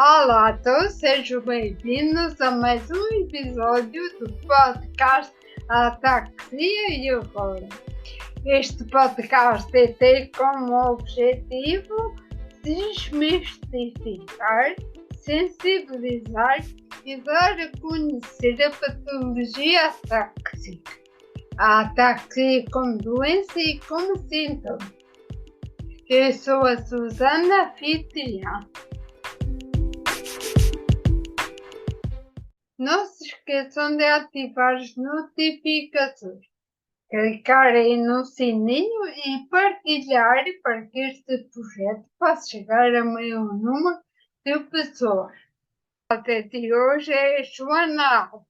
Olá a todos, sejam bem-vindos a mais um episódio do podcast Ataxia e Agora. Este podcast tem como objetivo desmistificar, sensibilizar e dar a conhecer a patologia atáxica. A ataxia como doença e como sintoma. Eu sou a Susana Anfitriã. Não se esqueçam de ativar as notificações, clicarem no sininho e partilhar para que este projeto possa chegar a maior número de pessoas. Até de hoje é Joana Alves.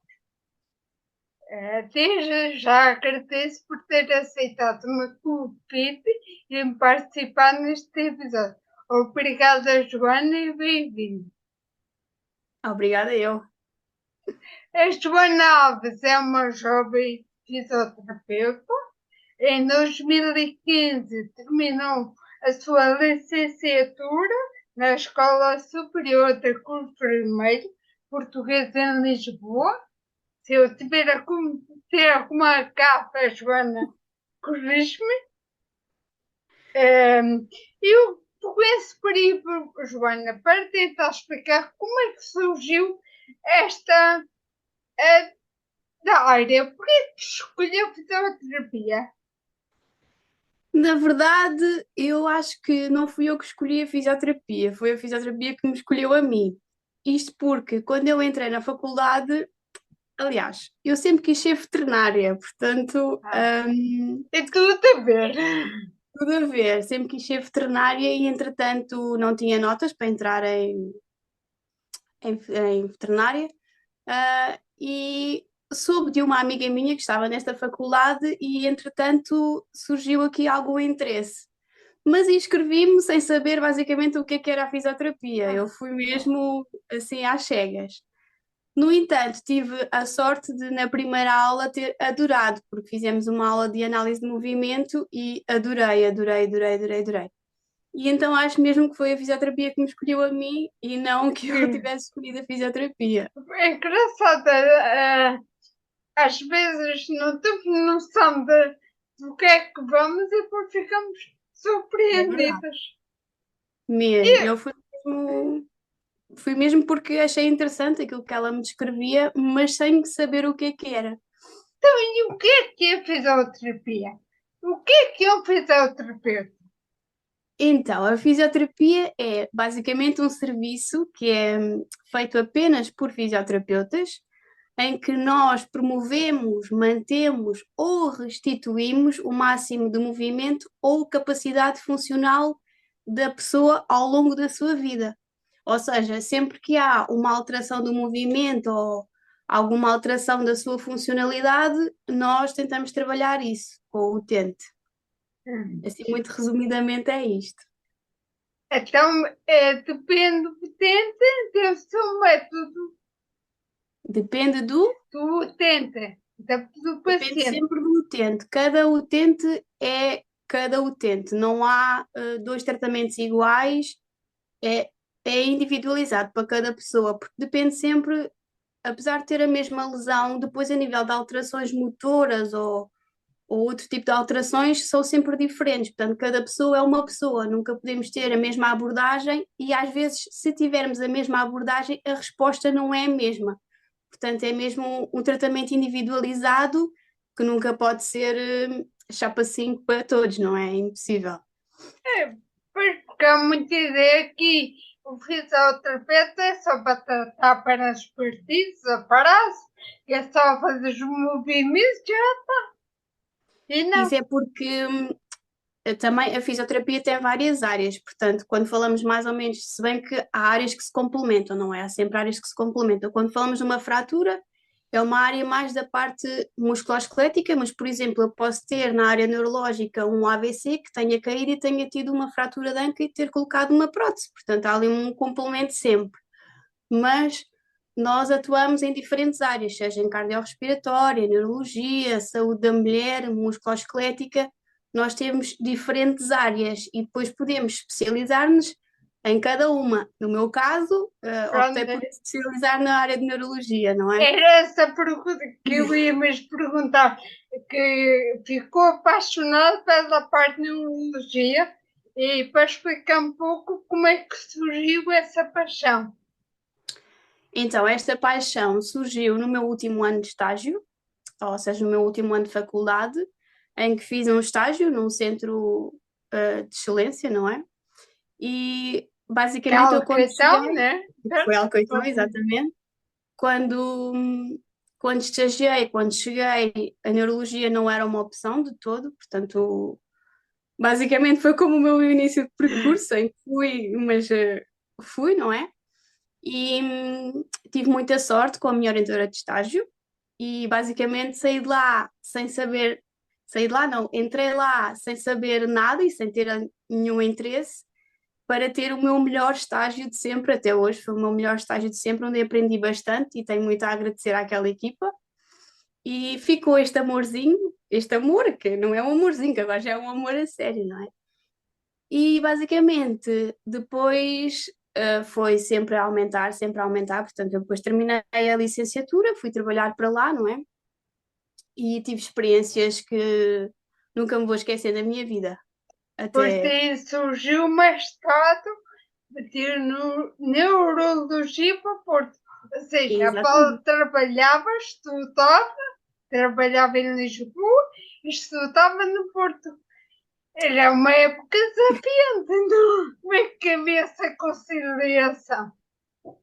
Desde já agradeço por ter aceitado o meu convite e participar neste episódio. Obrigada, Joana, e bem-vinda. Obrigada eu. A Joana Alves é uma jovem fisioterapeuta. Em 2015 terminou a sua licenciatura na Escola Superior de Enfermeiro Portuguesa em Lisboa. Se eu tiver a cometer alguma gafa, Joana, corrige-me. Eu conheço por aí, Joana, para tentar explicar como é que surgiu esta da área. Por que escolheu fisioterapia? Na verdade, eu acho que não fui eu que escolhi a fisioterapia, foi a fisioterapia que me escolheu a mim. Isto porque quando eu entrei na faculdade, aliás, eu sempre quis ser veterinária, portanto, Tem tudo a ver. tudo a ver, sempre quis ser veterinária e entretanto não tinha notas para entrar em veterinária. E soube de uma amiga minha que estava nesta faculdade e, entretanto, surgiu aqui algum interesse. Mas inscrevi-me sem saber basicamente o que era a fisioterapia. Eu fui mesmo assim às cegas. No entanto, tive a sorte de, na primeira aula, ter adorado, porque fizemos uma aula de análise de movimento e adorei, adorei, adorei, adorei, adorei. E então acho mesmo que foi a fisioterapia que me escolheu a mim e não que eu tivesse escolhido a fisioterapia. É engraçado, às vezes não temos noção do que é que vamos e depois ficamos É verdade. surpreendidas. Mesmo, E, fui mesmo porque achei interessante aquilo que ela me descrevia, mas sem saber o que era. então, e o que é a fisioterapia? O que é um fisioterapeuta? Então, a fisioterapia é basicamente um serviço que é feito apenas por fisioterapeutas, em que nós promovemos, mantemos ou restituímos o máximo de movimento ou capacidade funcional da pessoa ao longo da sua vida. Ou seja, sempre que há uma alteração do movimento ou alguma alteração da sua funcionalidade, nós tentamos trabalhar isso com o utente. Assim, muito resumidamente, é isto. Então, depende do utente, deve-se um método Depende do, do utente, do depende paciente. sempre do utente. Cada utente é cada utente. Não há dois tratamentos iguais. É, é individualizado para cada pessoa, porque depende sempre, apesar de ter a mesma lesão, depois a nível de alterações motoras ou outro tipo de alterações são sempre diferentes. Portanto, cada pessoa é uma pessoa, nunca podemos ter a mesma abordagem e às vezes, se tivermos a mesma abordagem, a resposta não é a mesma. Portanto, é mesmo um tratamento individualizado que nunca pode ser chapa 5 para todos, não é? É impossível. Pois, porque há muita ideia que o fisioterapeuta é só para tratar para as partidas, a paráse, que é só fazer os movimentos, já. E não. Isso é porque também a fisioterapia tem várias áreas, portanto, quando falamos mais ou menos, se bem que há áreas que se complementam, não é? Há sempre áreas que se complementam. Quando falamos de uma fratura, é uma área mais da parte musculoesquelética, mas, por exemplo, eu posso ter na área neurológica um AVC que tenha caído e tenha tido uma fratura de anca e ter colocado uma prótese, portanto, há ali um complemento sempre. Mas nós atuamos em diferentes áreas, seja em cardiorrespiratória, neurologia, saúde da mulher, musculoesquelética, nós temos diferentes áreas e depois podemos especializar-nos em cada uma. No meu caso, optei Pronto, por me especializar na área de neurologia, não é? era essa pergunta que eu ia mesmo perguntar, que ficou apaixonado pela parte de neurologia e para explicar um pouco como é que surgiu essa paixão. Então, esta paixão surgiu no meu último ano de estágio, ou seja, no meu último ano de faculdade, em que fiz um estágio num centro de excelência, não é? E Que é basicamente eu algo quando então, cheguei, né? foi Certo? Alcoitão, exatamente, quando, quando estagiei, quando cheguei, a neurologia não era uma opção de todo, portanto, basicamente foi como o meu início de percurso, em que fui, mas fui, não é? E tive muita sorte com a minha orientadora de estágio e basicamente saí de lá sem saber, saí de lá não, entrei lá sem saber nada e sem ter nenhum interesse para ter o meu melhor estágio de sempre até hoje. Foi o meu melhor estágio de sempre, onde aprendi bastante e tenho muito a agradecer àquela equipa. E ficou este amorzinho, este amor, que não é um amorzinho, que agora já é um amor a sério, não é? E basicamente depois foi sempre a aumentar. Portanto, eu depois terminei a licenciatura, fui trabalhar para lá, não é? E tive experiências que nunca me vou esquecer da minha vida. Depois Até, daí surgiu o mestrado de ter no neurologia para Porto. Ou seja, a Paula exatamente. trabalhava, estudava, trabalhava em Lisboa e estudava no Porto. Era uma época desafiante, não? Como é que havia essa conciliação?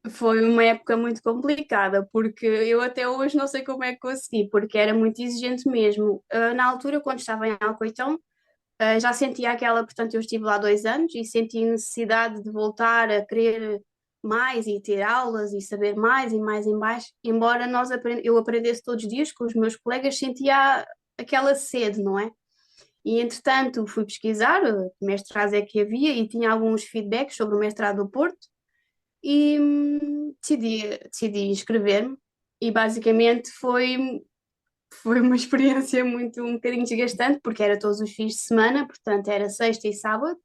Foi uma época muito complicada, porque eu até hoje não sei como é que consegui, porque era muito exigente mesmo. Na altura, quando estava em Alcoitão, já sentia aquela, portanto, eu estive lá 2 anos e senti necessidade de voltar a querer mais e ter aulas e saber mais e mais, embora eu aprendesse todos os dias com os meus colegas, sentia aquela sede, não é? E entretanto fui pesquisar que mestrados é que havia e tinha alguns feedbacks sobre o mestrado do Porto e decidi inscrever-me e basicamente foi uma experiência muito um bocadinho desgastante porque era todos os fins de semana, portanto era sexta e sábado,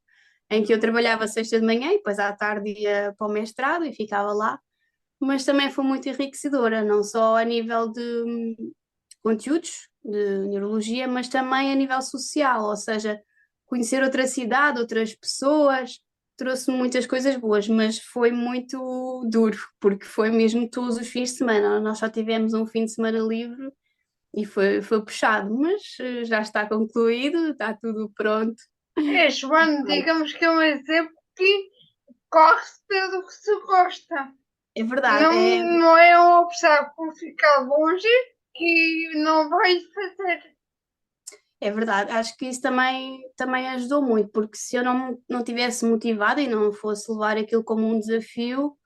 em que eu trabalhava sexta de manhã e depois à tarde ia para o mestrado e ficava lá, mas também foi muito enriquecedora, não só a nível de conteúdos de neurologia, mas também a nível social, ou seja, conhecer outra cidade, outras pessoas, trouxe-me muitas coisas boas, mas foi muito duro, porque foi mesmo todos os fins de semana. Nós só tivemos um fim de semana livre e foi puxado, mas já está concluído, está tudo pronto. É, Joana, digamos que é um exemplo que corre-se pelo que se gosta. É verdade, Não, não é uma opção por ficar longe que não vai fazer. é verdade. Acho que isso também ajudou muito, porque se eu não tivesse motivada e não fosse levar aquilo como um desafio,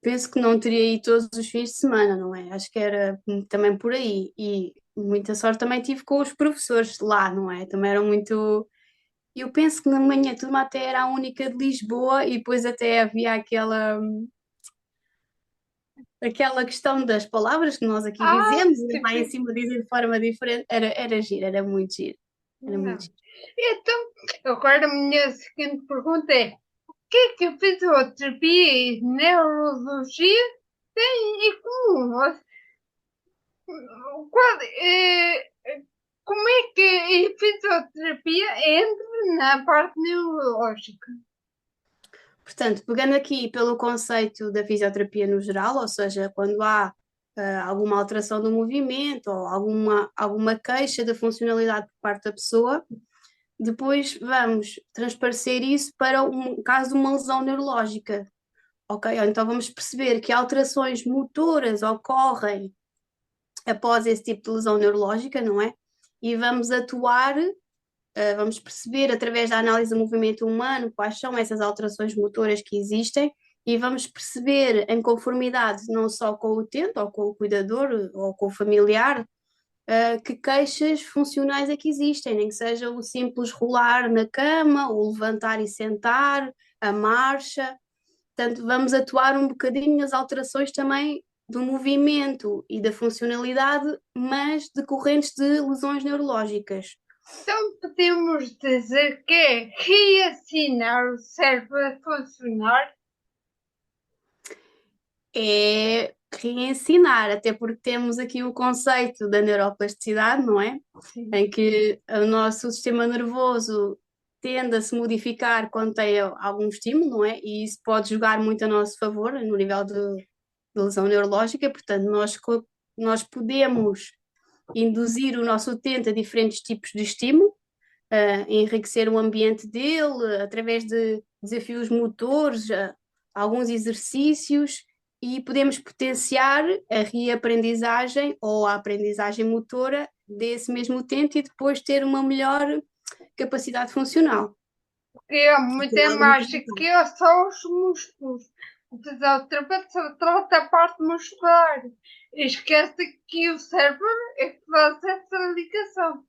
penso que não teria ido todos os fins de semana, não é? Acho que era também por aí. E muita sorte também tive com os professores lá, não é? Também eram muito. Eu penso que na manhã turma até era a única de Lisboa e depois até havia aquela questão das palavras que nós aqui Ah, dizemos, e lá em sim. cima dizem de forma diferente. Era giro, era muito giro. Era muito Não. giro. Então, agora a minha seguinte pergunta é: o que é que a fisioterapia e neurologia têm em comum? Qual, como é que a fisioterapia entra na parte neurológica? Portanto, pegando aqui pelo conceito da fisioterapia no geral, ou seja, quando há alguma alteração do movimento ou alguma queixa da funcionalidade por parte da pessoa, depois vamos transparecer isso para um caso de uma lesão neurológica, ok? Ou então vamos perceber que alterações motoras ocorrem após esse tipo de lesão neurológica, não é? E vamos atuar, vamos perceber através da análise do movimento humano quais são essas alterações motoras que existem e vamos perceber em conformidade não só com o utente ou com o cuidador ou com o familiar, que queixas funcionais é que existem, nem que seja o simples rolar na cama, o levantar e sentar, a marcha. Portanto, vamos atuar um bocadinho nas alterações também do movimento e da funcionalidade, mas decorrentes de lesões neurológicas. Então podemos dizer que é reassinar o cérebro a funcionar. É reensinar, até porque temos aqui o conceito da neuroplasticidade, não é? Sim. Em que o nosso sistema nervoso tende a se modificar quando tem algum estímulo, não é? E isso pode jogar muito a nosso favor no nível de lesão neurológica, portanto, nós podemos induzir o nosso utente a diferentes tipos de estímulo, enriquecer o ambiente dele através de desafios motores, alguns exercícios, e podemos potenciar a reaprendizagem ou a aprendizagem motora desse mesmo utente e depois ter uma melhor capacidade funcional. Que é muita imagem que é só os músculos. Depois a outra pessoa trata a parte muscular. E esquece que o cérebro é que faz essa ligação.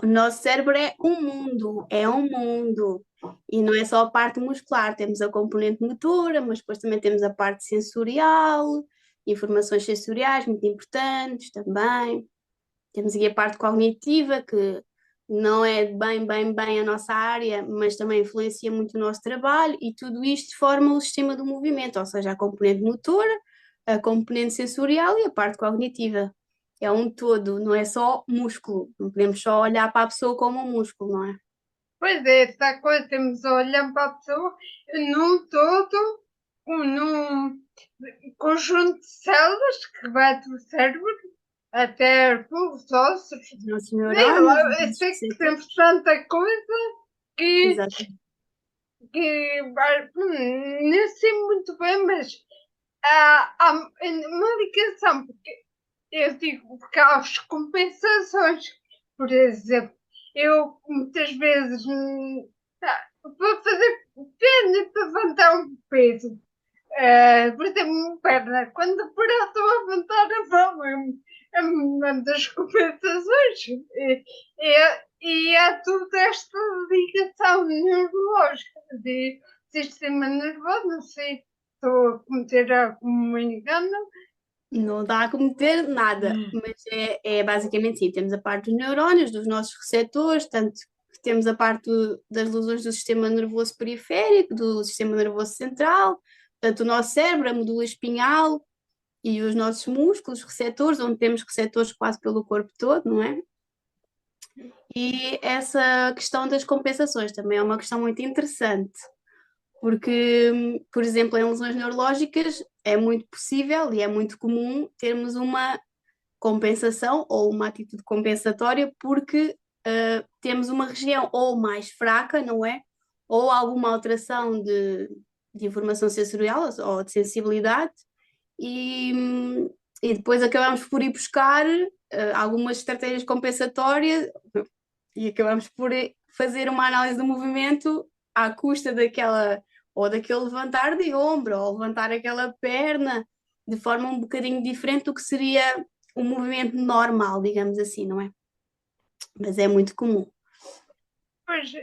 O nosso cérebro é um mundo, e não é só a parte muscular, temos a componente motora, mas depois também temos a parte sensorial, informações sensoriais muito importantes também. Temos aqui a parte cognitiva, que não é bem a nossa área, mas também influencia muito o nosso trabalho, e tudo isto forma o sistema do movimento, ou seja, a componente motora, a componente sensorial e a parte cognitiva. É um todo, não é só músculo. Não podemos só olhar para a pessoa como um músculo, não é? Pois é, essa coisa, temos a olhar para a pessoa num todo, num conjunto de células que vai do cérebro até os ossos. Os nossos Sei neurónios, lá, os eu nossos sei que receptores. temos tanta coisa que, Exato. nem sei muito bem, mas há uma ligação, porque eu digo, porque há as compensações. Por exemplo, eu muitas vezes vou fazer perna para levantar um peso. Por exemplo, uma perna, quando por eu estou a levantar a mão, é uma das compensações. E há toda esta ligação neurológica de sistema nervoso, não sei, estou a cometer algum engano. Não dá a cometer nada, mas é basicamente sim. Temos a parte dos neurónios, dos nossos receptores, tanto que temos a parte das lesões do sistema nervoso periférico, do sistema nervoso central, tanto o nosso cérebro, a medula espinhal e os nossos músculos, receptores, onde temos receptores quase pelo corpo todo, não é? E essa questão das compensações também é uma questão muito interessante, porque, por exemplo, em lesões neurológicas é muito possível e é muito comum termos uma compensação ou uma atitude compensatória porque temos uma região ou mais fraca, não é? Ou alguma alteração de informação sensorial ou de sensibilidade e, e depois acabamos por ir buscar algumas estratégias compensatórias e acabamos por fazer uma análise do movimento à custa daquela ou daquele levantar de ombro ou levantar aquela perna de forma um bocadinho diferente do que seria um movimento normal, digamos assim, não é? Mas é muito comum. Pois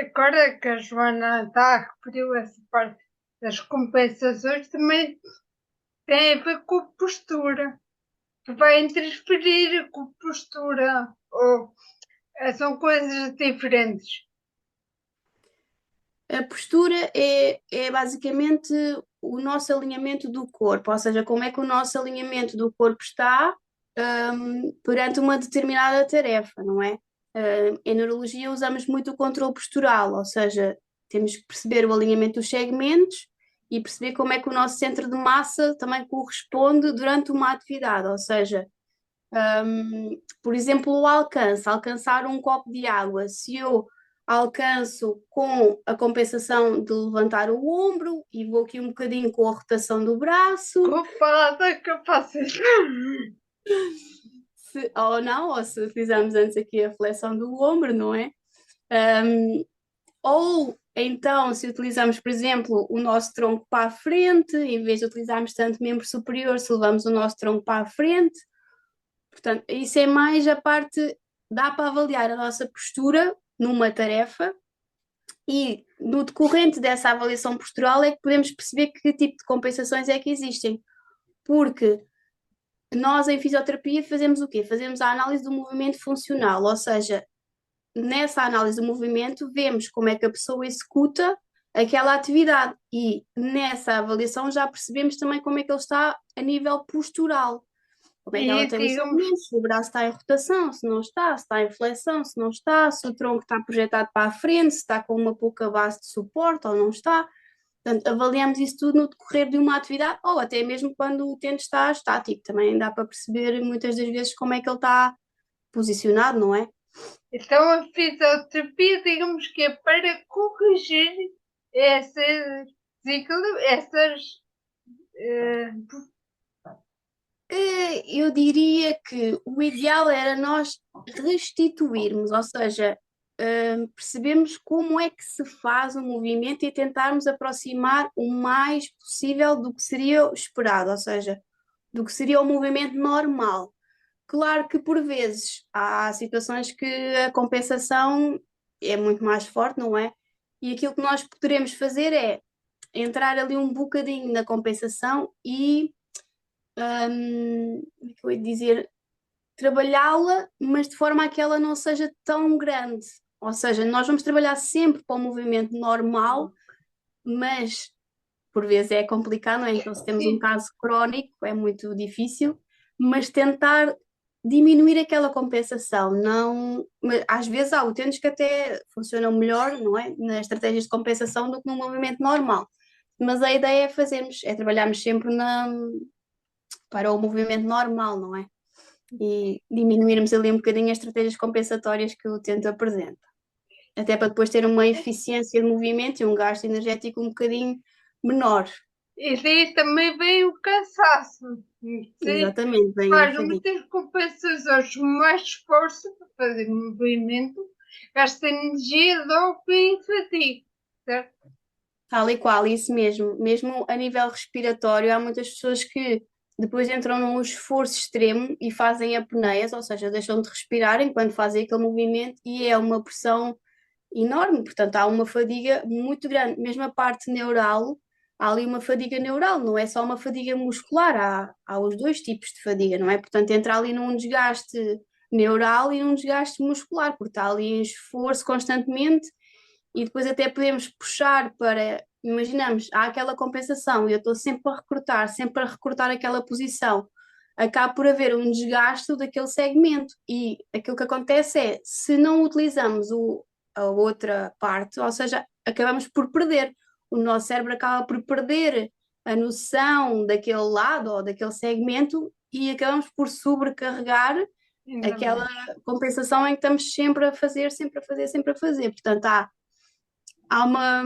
agora que a Joana está a referir essa parte das compensações, também tem a ver com a postura, que vai interferir com a postura, ou são coisas diferentes. A postura é basicamente o nosso alinhamento do corpo, ou seja, como é que o nosso alinhamento do corpo está perante uma determinada tarefa, não é? Em neurologia usamos muito o controle postural, ou seja, temos que perceber o alinhamento dos segmentos e perceber como é que o nosso centro de massa também corresponde durante uma atividade, ou seja, por exemplo, o alcance, alcançar um copo de água. Se eu alcanço com a compensação de levantar o ombro e vou aqui um bocadinho com a rotação do braço, Culpada que eu faço isso. ou não, ou se utilizamos antes aqui a flexão do ombro, não é? Ou então, se utilizamos, por exemplo, o nosso tronco para a frente, em vez de utilizarmos tanto membro superior, se levamos o nosso tronco para a frente. Portanto, isso é mais a parte, dá para avaliar a nossa postura numa tarefa e no decorrente dessa avaliação postural é que podemos perceber que tipo de compensações é que existem. Porque nós em fisioterapia fazemos o quê? Fazemos a análise do movimento funcional, ou seja, nessa análise do movimento vemos como é que a pessoa executa aquela atividade e nessa avaliação já percebemos também como é que ele está a nível postural. Como é que ela E tem o digamos, segmento, se o braço está em rotação, se não está, se está em flexão, se não está, se o tronco está projetado para a frente, se está com uma pouca base de suporte ou não está. Portanto, avaliamos isso tudo no decorrer de uma atividade ou até mesmo quando o utente está estático. Também dá para perceber muitas das vezes como é que ele está posicionado, não é? então a fisioterapia, digamos que é para corrigir essas, essas eh, Eu diria que o ideal era nós restituirmos, ou seja, percebemos como é que se faz o movimento e tentarmos aproximar o mais possível do que seria o esperado, ou seja, do que seria o movimento normal. Claro que por vezes há situações que a compensação é muito mais forte, não é? E aquilo que nós poderemos fazer é entrar ali um bocadinho na compensação e como é que eu ia dizer, trabalhá-la, mas de forma a que ela não seja tão grande. Ou seja, nós vamos trabalhar sempre para o movimento normal, mas por vezes é complicado, não é? Então, se temos um sim, caso crónico, é muito difícil, mas tentar diminuir aquela compensação, não, às vezes há utentes que até funcionam melhor, não é? Nas estratégias de compensação do que no movimento normal. Mas a ideia é fazermos, é trabalharmos sempre para o movimento normal, não é? E diminuirmos ali um bocadinho as estratégias compensatórias que o utente apresenta. Até para depois ter uma eficiência de movimento e um gasto energético um bocadinho menor. e daí também vem o cansaço. Se Exatamente, bem a faz fadiga. muitas compensações, mais esforço para fazer movimento, gasta energia logo em fadiga, certo? Tal e qual, isso mesmo. Mesmo a nível respiratório, há muitas pessoas que depois entram num esforço extremo e fazem apneias, ou seja, deixam de respirar enquanto fazem aquele movimento e é uma pressão enorme, portanto há uma fadiga muito grande, mesmo a parte neural, há ali uma fadiga neural, não é só uma fadiga muscular, há os dois tipos de fadiga, não é? Portanto, entra ali num desgaste neural e num desgaste muscular, porque está ali em esforço constantemente e depois até podemos puxar para, imaginamos, há aquela compensação e eu estou sempre a recrutar aquela posição. Acaba por haver um desgaste daquele segmento e aquilo que acontece é, se não utilizamos a outra parte, ou seja, acabamos por perder. O nosso cérebro acaba por perder a noção daquele lado ou daquele segmento e acabamos por sobrecarregar Ainda aquela mais. compensação em que estamos sempre a fazer, sempre a fazer, sempre a fazer. Portanto, há uma,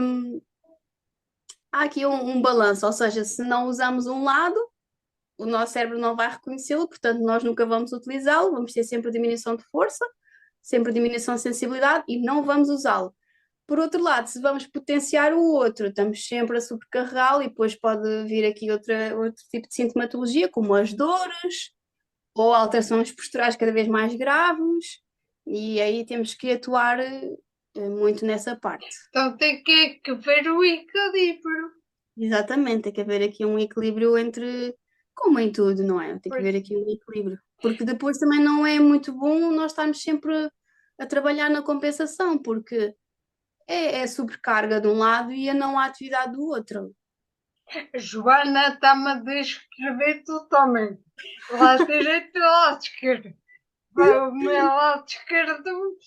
há aqui um balanço, ou seja, se não usamos um lado, o nosso cérebro não vai reconhecê-lo, portanto, nós nunca vamos utilizá-lo, vamos ter sempre diminuição de força, sempre diminuição de sensibilidade e não vamos usá-lo. Por outro lado, se vamos potenciar o outro, estamos sempre a sobrecarregá-lo e depois pode vir aqui outro tipo de sintomatologia, como as dores ou alterações posturais cada vez mais graves, e aí temos que atuar muito nessa parte. Então tem que ver o equilíbrio. Exatamente, tem que haver aqui um equilíbrio entre, como em tudo, não é? Tem que Pois, haver aqui um equilíbrio. Porque depois também não é muito bom nós estarmos sempre a trabalhar na compensação, porque é sobrecarga de um lado e a não atividade do outro. a Joana está-me a descrever totalmente. Lado direito e lado esquerdo. O meu lado esquerdo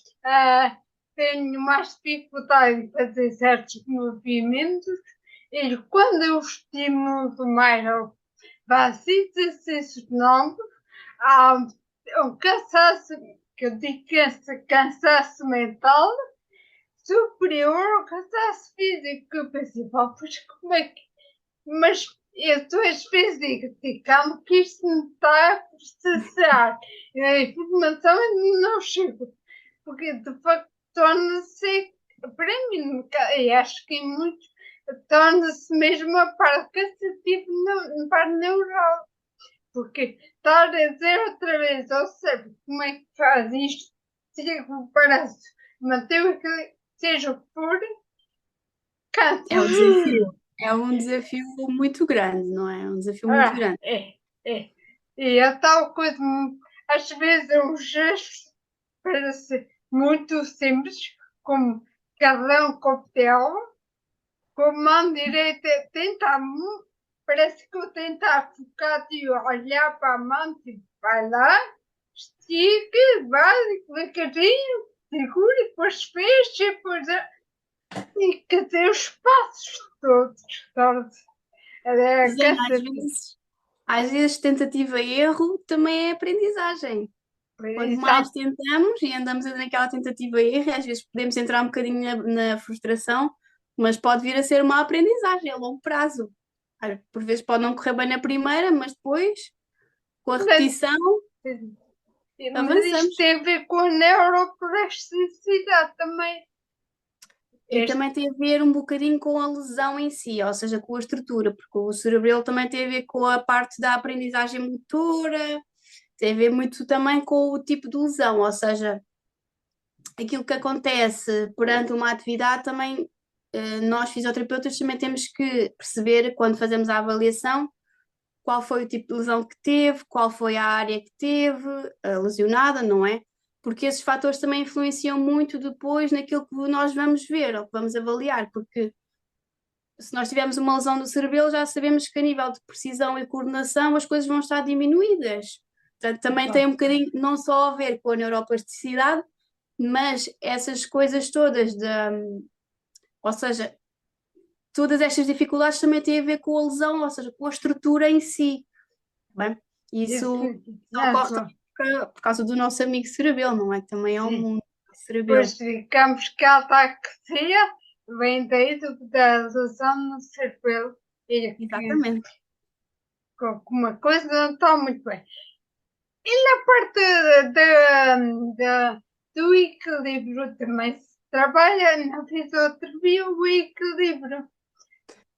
tenho mais dificuldade em fazer certos movimentos e quando eu estimulo mais faço exercícios novos, há um cansaço, que eu digo que esse cansaço mental superior ao cansaço físico, que eu pensei, pá, pois como é que... Mas eu estou a digo, calma que isto não está a processar. A informação não chega, porque de facto torna-se, para mim, e acho que em muitos, torna-se mesmo a parte cansativa no parte neural. Porque estar a dizer outra vez ao cérebro como é que faz isto, se parece manter o que seja o que for, É cansa. um desafio. É um desafio muito grande, não é? É um desafio muito grande. É, é. E a tal coisa, às vezes é um gesto parece muito simples, como cada um coquetel, com a mão direita tentar, parece que eu tentar focar e olhar para a mão, tipo, vai lá, estica, vai, devagarinho, segura, depois fecha, depois. E quer dizer, os passos todos, todos. É, Sim, quer dizer, às vezes tentativa e erro também é aprendizagem. Quanto mais exato, tentamos e andamos naquela tentativa e erro, às vezes podemos entrar um bocadinho na frustração, mas pode vir a ser uma aprendizagem a longo prazo. Por vezes pode não correr bem na primeira, mas depois, com a mas, repetição, mas isto avançamos. tem a ver com a neuroplasticidade também. E Este, também tem a ver um bocadinho com a lesão em si, ou seja, com a estrutura, porque o cerebelo também tem a ver com a parte da aprendizagem motora, tem a ver muito também com o tipo de lesão, ou seja, aquilo que acontece perante uma atividade também, nós fisioterapeutas também temos que perceber quando fazemos a avaliação qual foi o tipo de lesão que teve, qual foi a área que teve, lesionada, não é? Porque esses fatores também influenciam muito depois naquilo que nós vamos ver ou que vamos avaliar, porque se nós tivermos uma lesão do cerebelo, já sabemos que a nível de precisão e coordenação as coisas vão estar diminuídas. Portanto, também tem um bocadinho não só a ver com a neuroplasticidade, mas essas coisas todas, ou seja, todas estas dificuldades também têm a ver com a lesão, ou seja, com a estrutura em si. Bem, isso não, ocorre também por causa do nosso amigo cerebelo, não é? Que também é um sim. mundo cerebelo. Pois digamos que a ataxia vem daí da lesão no cerebelo e que Exatamente. uma coisa não está muito bem. E na parte do equilíbrio também se trabalha na fisioterapia o equilíbrio.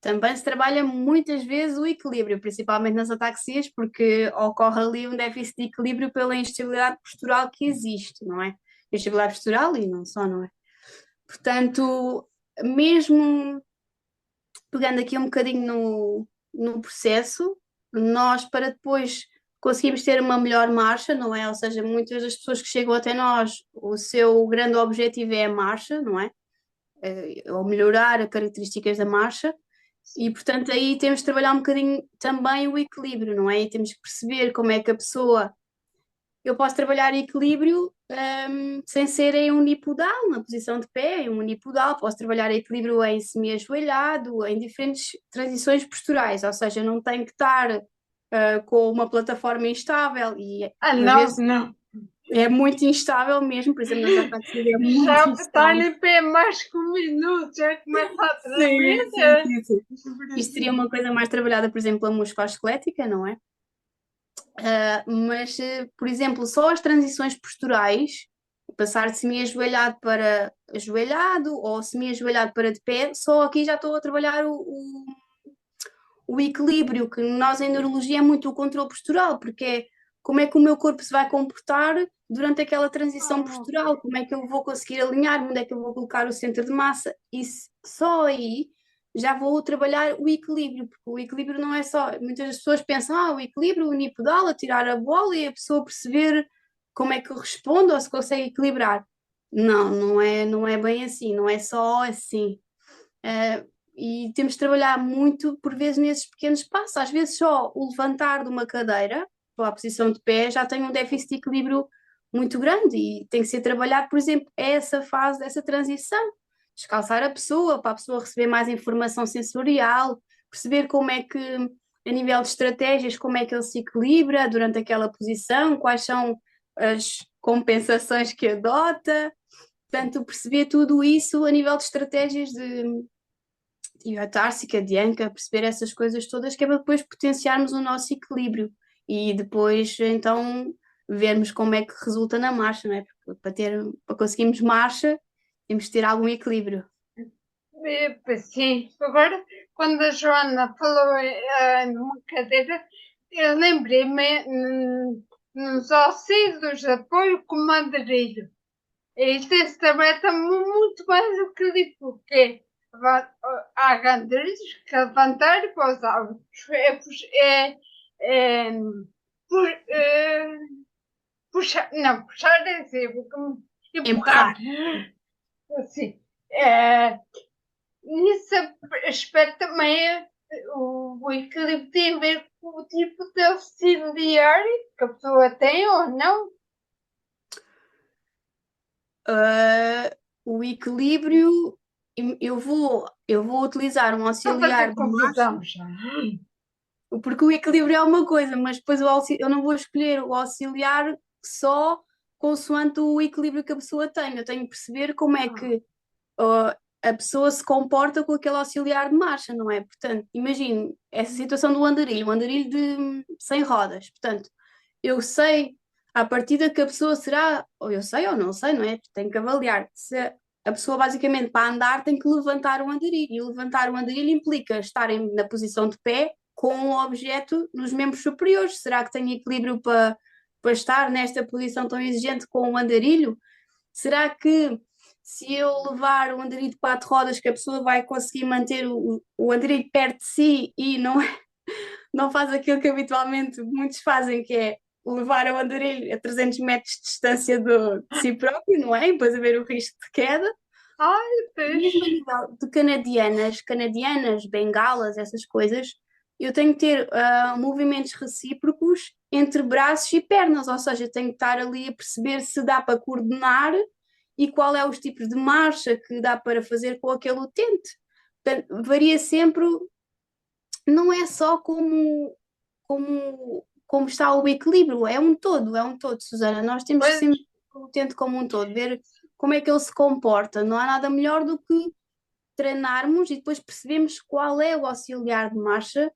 Também se trabalha muitas vezes o equilíbrio, principalmente nas ataxias, porque ocorre ali um déficit de equilíbrio pela instabilidade postural que existe, não é? Instabilidade postural e não só, não é? Portanto, mesmo pegando aqui um bocadinho no processo, nós para depois conseguirmos ter uma melhor marcha, não é? Ou seja, muitas das pessoas que chegam até nós, o seu grande objetivo é a marcha, não é? Ou melhorar as características da marcha. E, portanto, aí temos de trabalhar um bocadinho também o equilíbrio, não é? E temos que perceber como é que a pessoa. Eu posso trabalhar equilíbrio, sem ser em unipodal, na posição de pé, em unipodal. Posso trabalhar equilíbrio em semi-ajoelhado, em diferentes transições posturais, ou seja, não tenho que estar, com uma plataforma instável e, Ah, por não, vezes, não. é muito instável mesmo, por exemplo, nas ataxias é muito Já está instável. em pé mais que um minuto, já começa a Sim, tremer. sim, sim, sim. Isto seria uma coisa mais trabalhada, por exemplo, a musculoesquelética, não é? Mas, por exemplo, só as transições posturais, passar de semi-ajoelhado para ajoelhado ou semi-ajoelhado para de pé, só aqui já estou a trabalhar o equilíbrio, que nós em neurologia é muito o controle postural, porque é como é que o meu corpo se vai comportar durante aquela transição postural, como é que eu vou conseguir alinhar, onde é que eu vou colocar o centro de massa, e só aí já vou trabalhar o equilíbrio, porque o equilíbrio não é só, muitas das pessoas pensam, o equilíbrio unipodal, a tirar a bola e a pessoa perceber como é que eu respondo ou se consegue equilibrar. Não, não é bem assim, não é só assim. E temos de trabalhar muito, por vezes, nesses pequenos passos. Às vezes, só o levantar de uma cadeira para a posição de pé já tem um déficit de equilíbrio muito grande e tem que ser trabalhado, por exemplo, essa fase dessa transição. Descalçar a pessoa, para a pessoa receber mais informação sensorial, perceber como é que, a nível de estratégias, como é que ele se equilibra durante aquela posição, quais são as compensações que adota. Portanto, perceber tudo isso a nível de estratégias e a társica, de anca, perceber essas coisas todas que é para depois potenciarmos o nosso equilíbrio e depois então vermos como é que resulta na marcha, não é? Porque para conseguirmos marcha temos de ter algum equilíbrio. Sim, agora quando a Joana falou numa cadeira, eu lembrei-me nos auxílios de apoio com madeira. Isto se também está muito mais do que ali, porque há gandeiros que levantar para os árbitros. É, eh, puxar, não, puxar é assim, empurrar, Empurrar. assim. Nesse aspecto também o equilíbrio tem a ver com o tipo de auxiliar que a pessoa tem ou não. Ah, o equilíbrio, eu vou utilizar um Estou a fazer auxiliar de marcha, confusão já. porque o equilíbrio é uma coisa, mas depois eu não vou escolher o auxiliar só consoante o equilíbrio que a pessoa tem. Eu tenho que perceber como é Ah, que a pessoa se comporta com aquele auxiliar de marcha, não é? Portanto, imagine essa situação do andarilho, um andarilho de 100 rodas. Portanto, eu sei à partida que a pessoa será, ou eu sei ou não sei, não é? Tenho que avaliar se a pessoa basicamente para andar tem que levantar o andarilho, e levantar o andarilho implica estarem na posição de pé com o objeto nos membros superiores. Será que tem equilíbrio para estar nesta posição tão exigente com o andarilho? Será que se eu levar o andarilho de quatro rodas, que a pessoa vai conseguir manter o andarilho perto de si e não faz aquilo que habitualmente muitos fazem, que é levar o andarilho a 300 metros de distância de si próprio, não é? E depois haver o risco de queda. ai, pois. Mesmo a nível de canadianas, bengalas, essas coisas, eu tenho que ter movimentos recíprocos entre braços e pernas, ou seja, tenho que estar ali a perceber se dá para coordenar e qual é os tipos de marcha que dá para fazer com aquele utente. Portanto, varia sempre, não é só como está o equilíbrio, é um todo, Susana. Nós temos que Pois, sempre o utente como um todo, ver como é que ele se comporta. Não há nada melhor do que treinarmos e depois percebemos qual é o auxiliar de marcha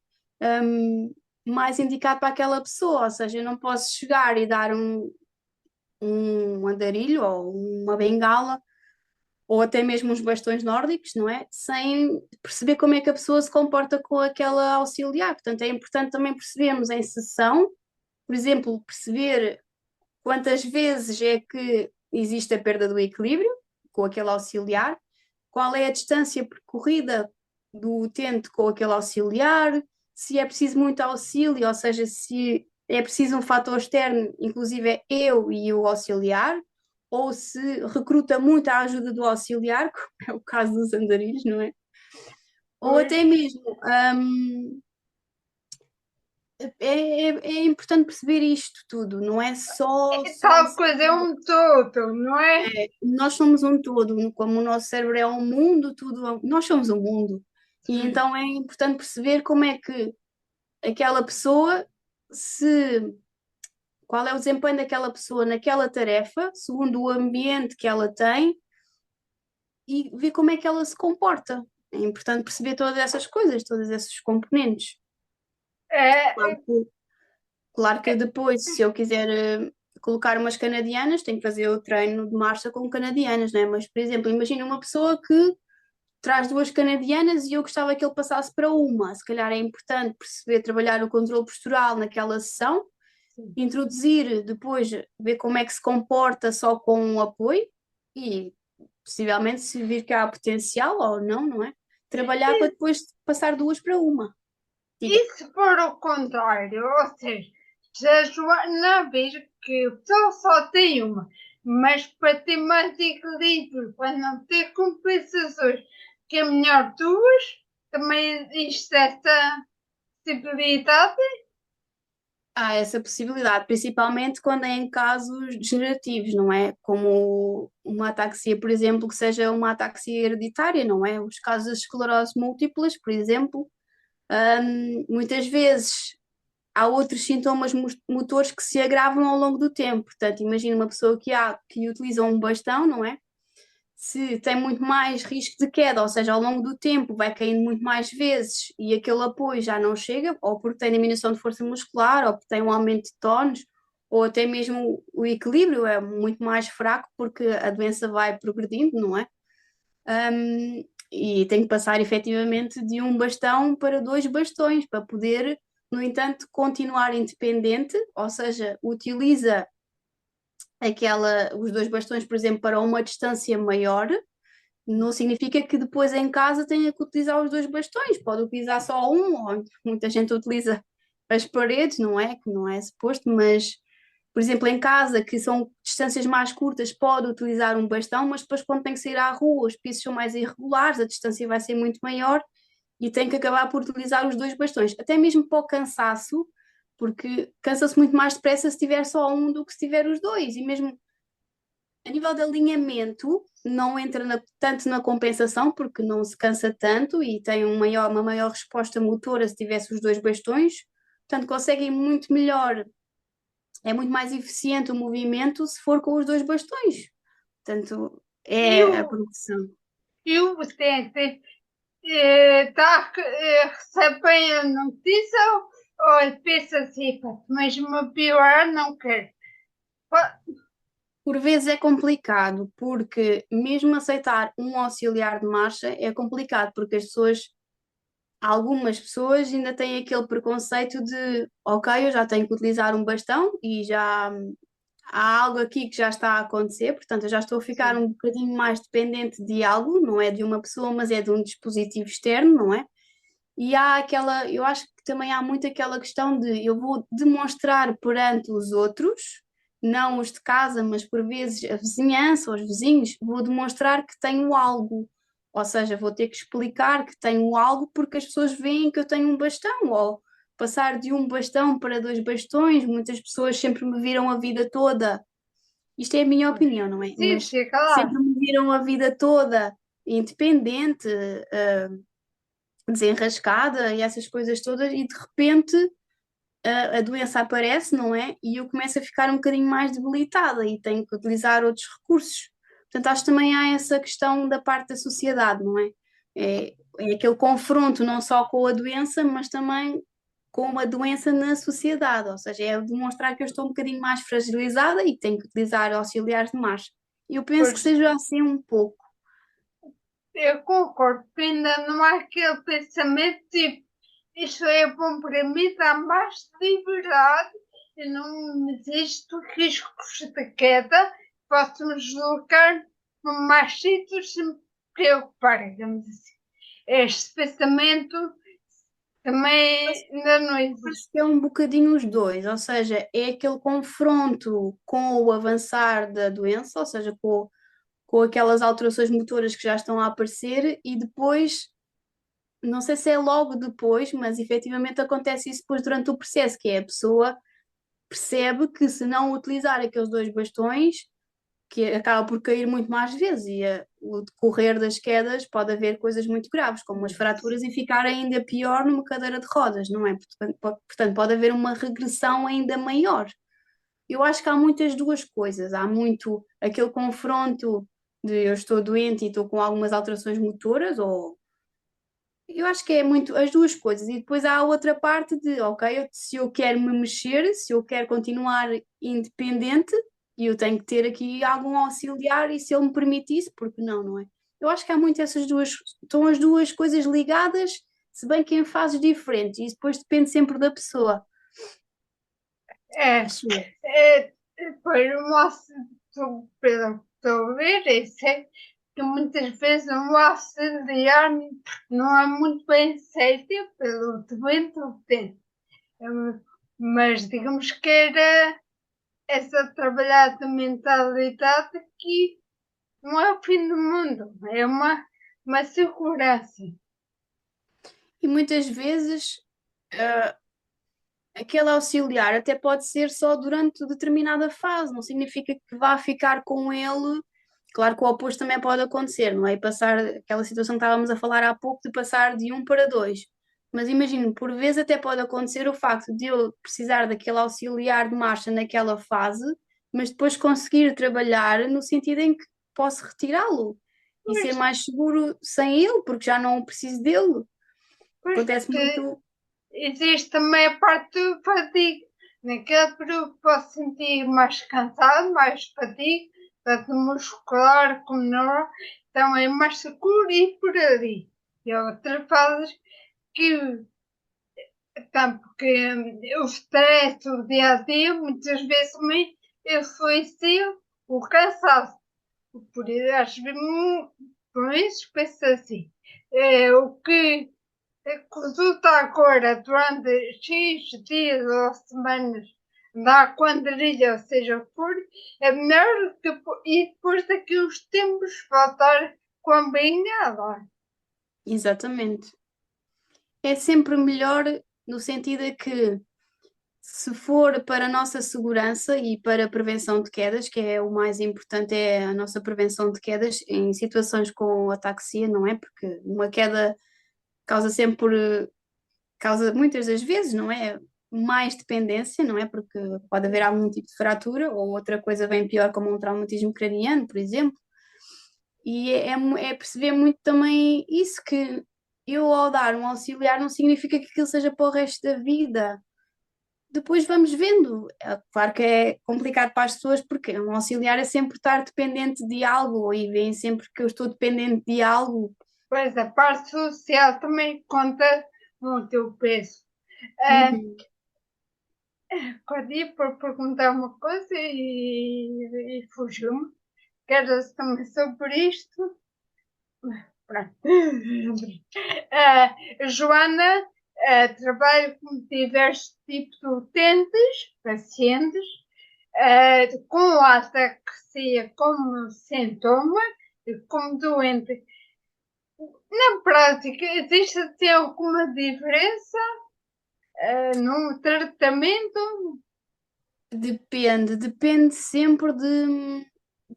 mais indicado para aquela pessoa. Ou seja, eu não posso chegar e dar um andarilho ou uma bengala ou até mesmo uns bastões nórdicos, não é? Sem perceber como é que a pessoa se comporta com aquela auxiliar. Portanto, é importante também percebermos em sessão, por exemplo, perceber quantas vezes é que existe a perda do equilíbrio com aquele auxiliar, qual é a distância percorrida do utente com aquele auxiliar, se é preciso muito auxílio, ou seja, se é preciso um fator externo, inclusive é eu e o auxiliar, ou se recruta muito a ajuda do auxiliar, como é o caso dos andarilhos, não é? Ou pois. até mesmo, hum, é importante perceber isto tudo, não é só Tal coisa é um todo, não é? nós somos um todo, como o nosso cérebro é um mundo, nós somos um mundo. E Sim. então é importante perceber como é que aquela pessoa se qual é o desempenho daquela pessoa naquela tarefa, segundo o ambiente que ela tem, e ver como é que ela se comporta. É importante perceber todas essas coisas, todos esses componentes. Claro É, que, claro que depois, se eu quiser colocar umas canadianas, tenho que fazer o treino de marcha com canadianas, não é? Mas, por exemplo, imagina uma pessoa que traz duas canadianas e eu gostava que ele passasse para uma. Se calhar é importante perceber, trabalhar o controle postural naquela sessão, sim. introduzir depois, ver como é que se comporta só com um apoio e possivelmente se vir que há potencial ou não, não é? Trabalhar para depois passar duas para uma. Diga. E se for o contrário, ou seja, se a Joana vir que o pessoa só tem uma, mas para ter mais equilíbrio, para não ter compensações, que é melhor duas, também existe essa possibilidade. Há essa possibilidade, principalmente quando é em casos degenerativos, não é? Como uma ataxia, por exemplo, que seja uma ataxia hereditária, não é? Os casos de esclerose múltiplas, por exemplo, muitas vezes há outros sintomas motores que se agravam ao longo do tempo. Portanto, imagina uma pessoa que utiliza um bastão, não é? Se tem muito mais risco de queda, ou seja, ao longo do tempo vai caindo muito mais vezes e aquele apoio já não chega, ou porque tem diminuição de força muscular, ou porque tem um aumento de tónus, ou até mesmo o equilíbrio é muito mais fraco porque a doença vai progredindo, não é? E tem que passar efetivamente de um bastão para dois bastões para poder, no entanto, continuar independente, ou seja, utiliza os dois bastões, por exemplo, para uma distância maior, não significa que depois em casa tenha que utilizar os dois bastões, pode utilizar só um, ou muita gente utiliza as paredes, não é? Que não é suposto, mas, por exemplo, em casa, que são distâncias mais curtas, pode utilizar um bastão, mas depois quando tem que sair à rua, os pisos são mais irregulares, a distância vai ser muito maior e tem que acabar por utilizar os dois bastões. Até mesmo para o cansaço, porque cansa-se muito mais depressa se tiver só um do que se tiver os dois. E mesmo a nível de alinhamento, não entra tanto na compensação, porque não se cansa tanto e tem uma maior resposta motora se tivesse os dois bastões. Portanto, conseguem muito melhor, é muito mais eficiente o movimento se for com os dois bastões. Portanto, E é a o, progressão. e o utente recebe a notícia ou pensa assim, pá, mesmo pior, não quero. Pá, Por vezes é complicado, porque mesmo aceitar um auxiliar de marcha é complicado, porque as pessoas, algumas pessoas ainda têm aquele preconceito de, ok, eu já tenho que utilizar um bastão e já há algo aqui que já está a acontecer, portanto, eu já estou a ficar sim, um bocadinho mais dependente de algo, não é de uma pessoa, mas é de um dispositivo externo, não é? E há aquela, eu acho que também há muito aquela questão de eu vou demonstrar perante os outros, não os de casa, mas por vezes a vizinhança, os vizinhos, vou demonstrar que tenho algo. Ou seja, vou ter que explicar que tenho algo porque as pessoas veem que eu tenho um bastão, ou passar de um bastão para dois bastões, muitas pessoas sempre me viram a vida toda. Isto é a minha pois. opinião, não é? Sim, Mas chega sempre lá. me viram a vida toda independente, desenrascada e essas coisas todas, e de repente a doença aparece, não é? E eu começo a ficar um bocadinho mais debilitada e tenho que utilizar outros recursos. Portanto, acho que também há essa questão da parte da sociedade, não é? É aquele confronto não só com a doença, mas também com a doença na sociedade, ou seja, é demonstrar que eu estou um bocadinho mais fragilizada e que tenho que utilizar auxiliares de marcha. E eu penso que Pois seja assim um pouco. eu concordo, que ainda não há aquele pensamento tipo, isto é bom para mim, dá mais liberdade e não existe riscos de queda, posso me deslocar para mais sítios sem me preocupar, digamos assim. Este pensamento também ainda não Acho existe. que é um bocadinho os dois, ou seja, é aquele confronto com o avançar da doença, ou seja, com aquelas alterações motoras que já estão a aparecer, e depois, não sei se é logo depois, mas efetivamente acontece isso depois durante o processo, que é a pessoa percebe que se não utilizar aqueles dois bastões, que acaba por cair muito mais vezes, e o decorrer das quedas pode haver coisas muito graves, como as fraturas, e ficar ainda pior numa cadeira de rodas, não é? Portanto, pode haver uma regressão ainda maior. Eu acho que há muitas duas coisas. Há muito aquele confronto de eu estou doente e estou com algumas alterações motoras, ou eu acho que é muito as duas coisas. E depois há a outra parte de, ok, se eu quero me mexer, se eu quero continuar independente, eu tenho que ter aqui algum auxiliar e se ele me permite isso, porque não, não é? Eu acho que há muito essas duas, estão as duas coisas ligadas, se bem que em fases diferentes, e isso depois depende sempre da pessoa, É, acho eu. pois o nosso, pelo que estou a ver, isso é que muitas vezes o auxiliar não é muito bem aceito pelo doente ou utente. Mas digamos que era essa trabalhar de mentalidade que não é o fim do mundo, é uma segurança. E muitas vezes aquele auxiliar até pode ser só durante determinada fase, não significa que vá ficar com ele. Claro que o oposto também pode acontecer, não é? E passar aquela situação que estávamos a falar há pouco de passar de um para dois. Mas imagino, por vezes até pode acontecer o facto de eu precisar daquele auxiliar de marcha naquela fase, mas depois conseguir trabalhar no sentido em que posso retirá-lo e ser Pois, mais seguro sem ele, porque já não preciso dele. pois Acontece que muito. existe também a parte do fadiga. Naquele período posso sentir mais cansado, mais fadiga, tanto muscular como neural, então é mais seguro ir por ali. E há outras fases que, então, porque o stress, o dia a dia, muitas vezes me influencia o cansaço. Por isso, por isso penso assim, o que Consulta agora durante X dias ou semanas da quadrilha, ou seja, o que for, é melhor que e depois daqui uns tempos voltar combinado. Exatamente. É sempre melhor no sentido de que, se for para a nossa segurança e para a prevenção de quedas, que é o mais importante, é a nossa prevenção de quedas em situações com ataxia, não é? Porque uma queda causa sempre, causa muitas das vezes, não é? Mais dependência, não é? Porque pode haver algum tipo de fratura ou outra coisa bem pior, como um traumatismo craniano, por exemplo. E é perceber muito também isso, que eu, ao dar um auxiliar, não significa que aquilo seja para o resto da vida. Depois vamos vendo. É claro que é complicado para as pessoas, porque um auxiliar é sempre estar dependente de algo, e veem sempre que eu estou dependente de algo. Pois a parte social também conta muito o peso. Ah, Uhum. Acabei por perguntar uma coisa e fugiu-me. Queres também sobre isto? Pronto. Joana, trabalha com diversos tipos de utentes, pacientes, com ataxia como sintoma e como doente. Na prática, existe assim, alguma diferença no tratamento? Depende sempre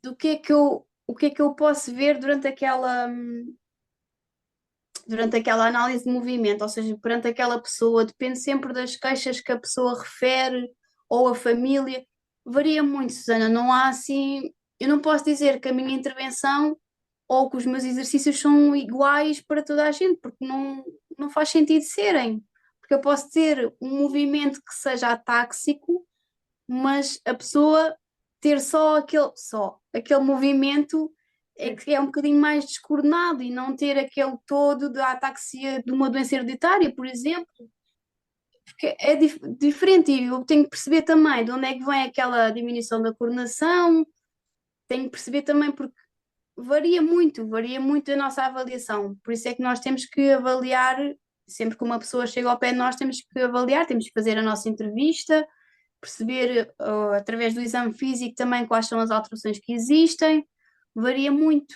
do que é que o que é que eu posso ver durante aquela análise de movimento, ou seja, perante aquela pessoa, depende sempre das queixas que a pessoa refere ou a família. Varia muito, Susana, não há assim, eu não posso dizer que a minha intervenção ou que os meus exercícios são iguais para toda a gente, porque não faz sentido serem. Porque eu posso ter um movimento que seja atáxico, mas a pessoa ter só aquele movimento é que é um bocadinho mais descoordenado, e não ter aquele todo da ataxia de uma doença hereditária, por exemplo, porque é diferente, e eu tenho que perceber também de onde é que vem aquela diminuição da coordenação, tenho que perceber também porque varia muito a nossa avaliação, por isso é que nós temos que avaliar, sempre que uma pessoa chega ao pé de nós, temos que avaliar, temos que fazer a nossa entrevista, perceber através do exame físico também quais são as alterações que existem, varia muito.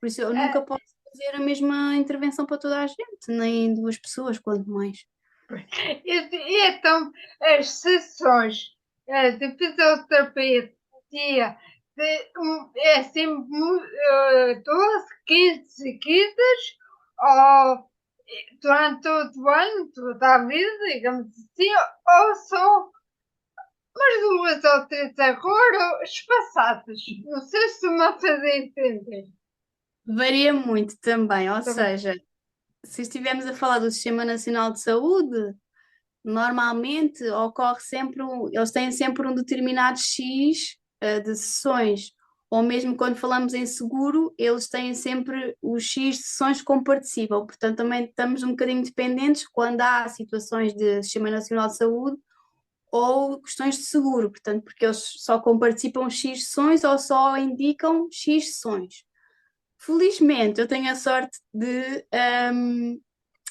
Por isso eu nunca Ah, posso fazer a mesma intervenção para toda a gente, nem duas pessoas, quanto mais. então, as sessões de fisioterapia é sempre 12, 15 seguidas ou durante todo o ano, toda a vida, digamos assim, ou só umas duas ou três agora espaçadas. Não sei se me a fazer entender. Varia muito também, ou Também. seja, se estivermos a falar do Sistema Nacional de Saúde, normalmente ocorre sempre, eles têm sempre um determinado X de sessões, ou mesmo quando falamos em seguro, eles têm sempre os X de sessões como participam, portanto também estamos um bocadinho dependentes quando há situações de Sistema Nacional de Saúde ou questões de seguro, portanto, porque eles só comparticipam X sessões ou só indicam X sessões. Felizmente, eu tenho a sorte de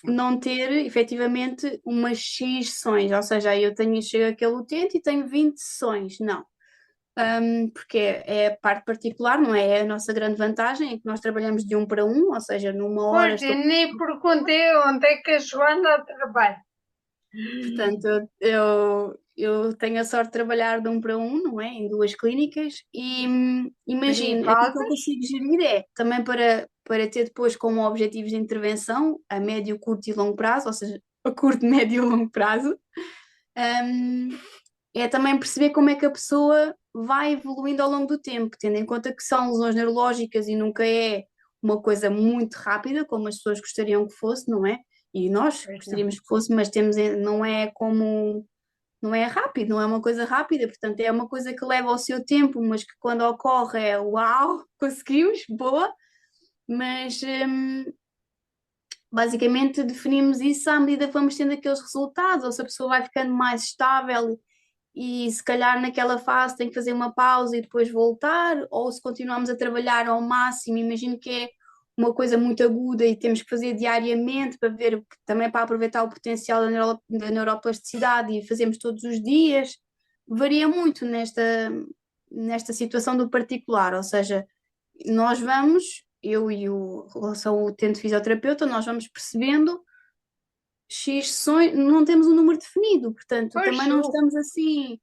não ter efetivamente umas X sessões, ou seja, eu tenho, chego aquele utente e tenho 20 sessões, não. Porque é a parte particular, não é? É a nossa grande vantagem, é que nós trabalhamos de um para um, ou seja, numa hora Pois, estou. nem perguntei onde é que a Joana trabalha. Portanto, eu tenho a sorte de trabalhar de um para um, não é? Em duas clínicas, e imagino, aquilo que eu Privadas. consigo gerir é também para ter depois como objetivos de intervenção a médio, curto e longo prazo, ou seja, a curto, médio e longo prazo, hum, é também perceber como é que a pessoa vai evoluindo ao longo do tempo, tendo em conta que são lesões neurológicas e nunca é uma coisa muito rápida, como as pessoas gostariam que fosse, não é? E nós Pois não. gostaríamos que fosse, mas não é como, não é rápido, não é uma coisa rápida, portanto é uma coisa que leva o seu tempo, mas que quando ocorre é uau, conseguimos, boa, mas basicamente definimos isso à medida que vamos tendo aqueles resultados, ou se a pessoa vai ficando mais estável e se calhar naquela fase tem que fazer uma pausa e depois voltar, ou se continuamos a trabalhar ao máximo, imagino que é uma coisa muito aguda e temos que fazer diariamente para ver, também para aproveitar o potencial da neuroplasticidade e fazemos todos os dias, varia muito nesta situação do particular, ou seja, nós vamos, eu e o utente fisioterapeuta, nós vamos percebendo X sessões, não temos um número definido, portanto, Pois, também não estamos assim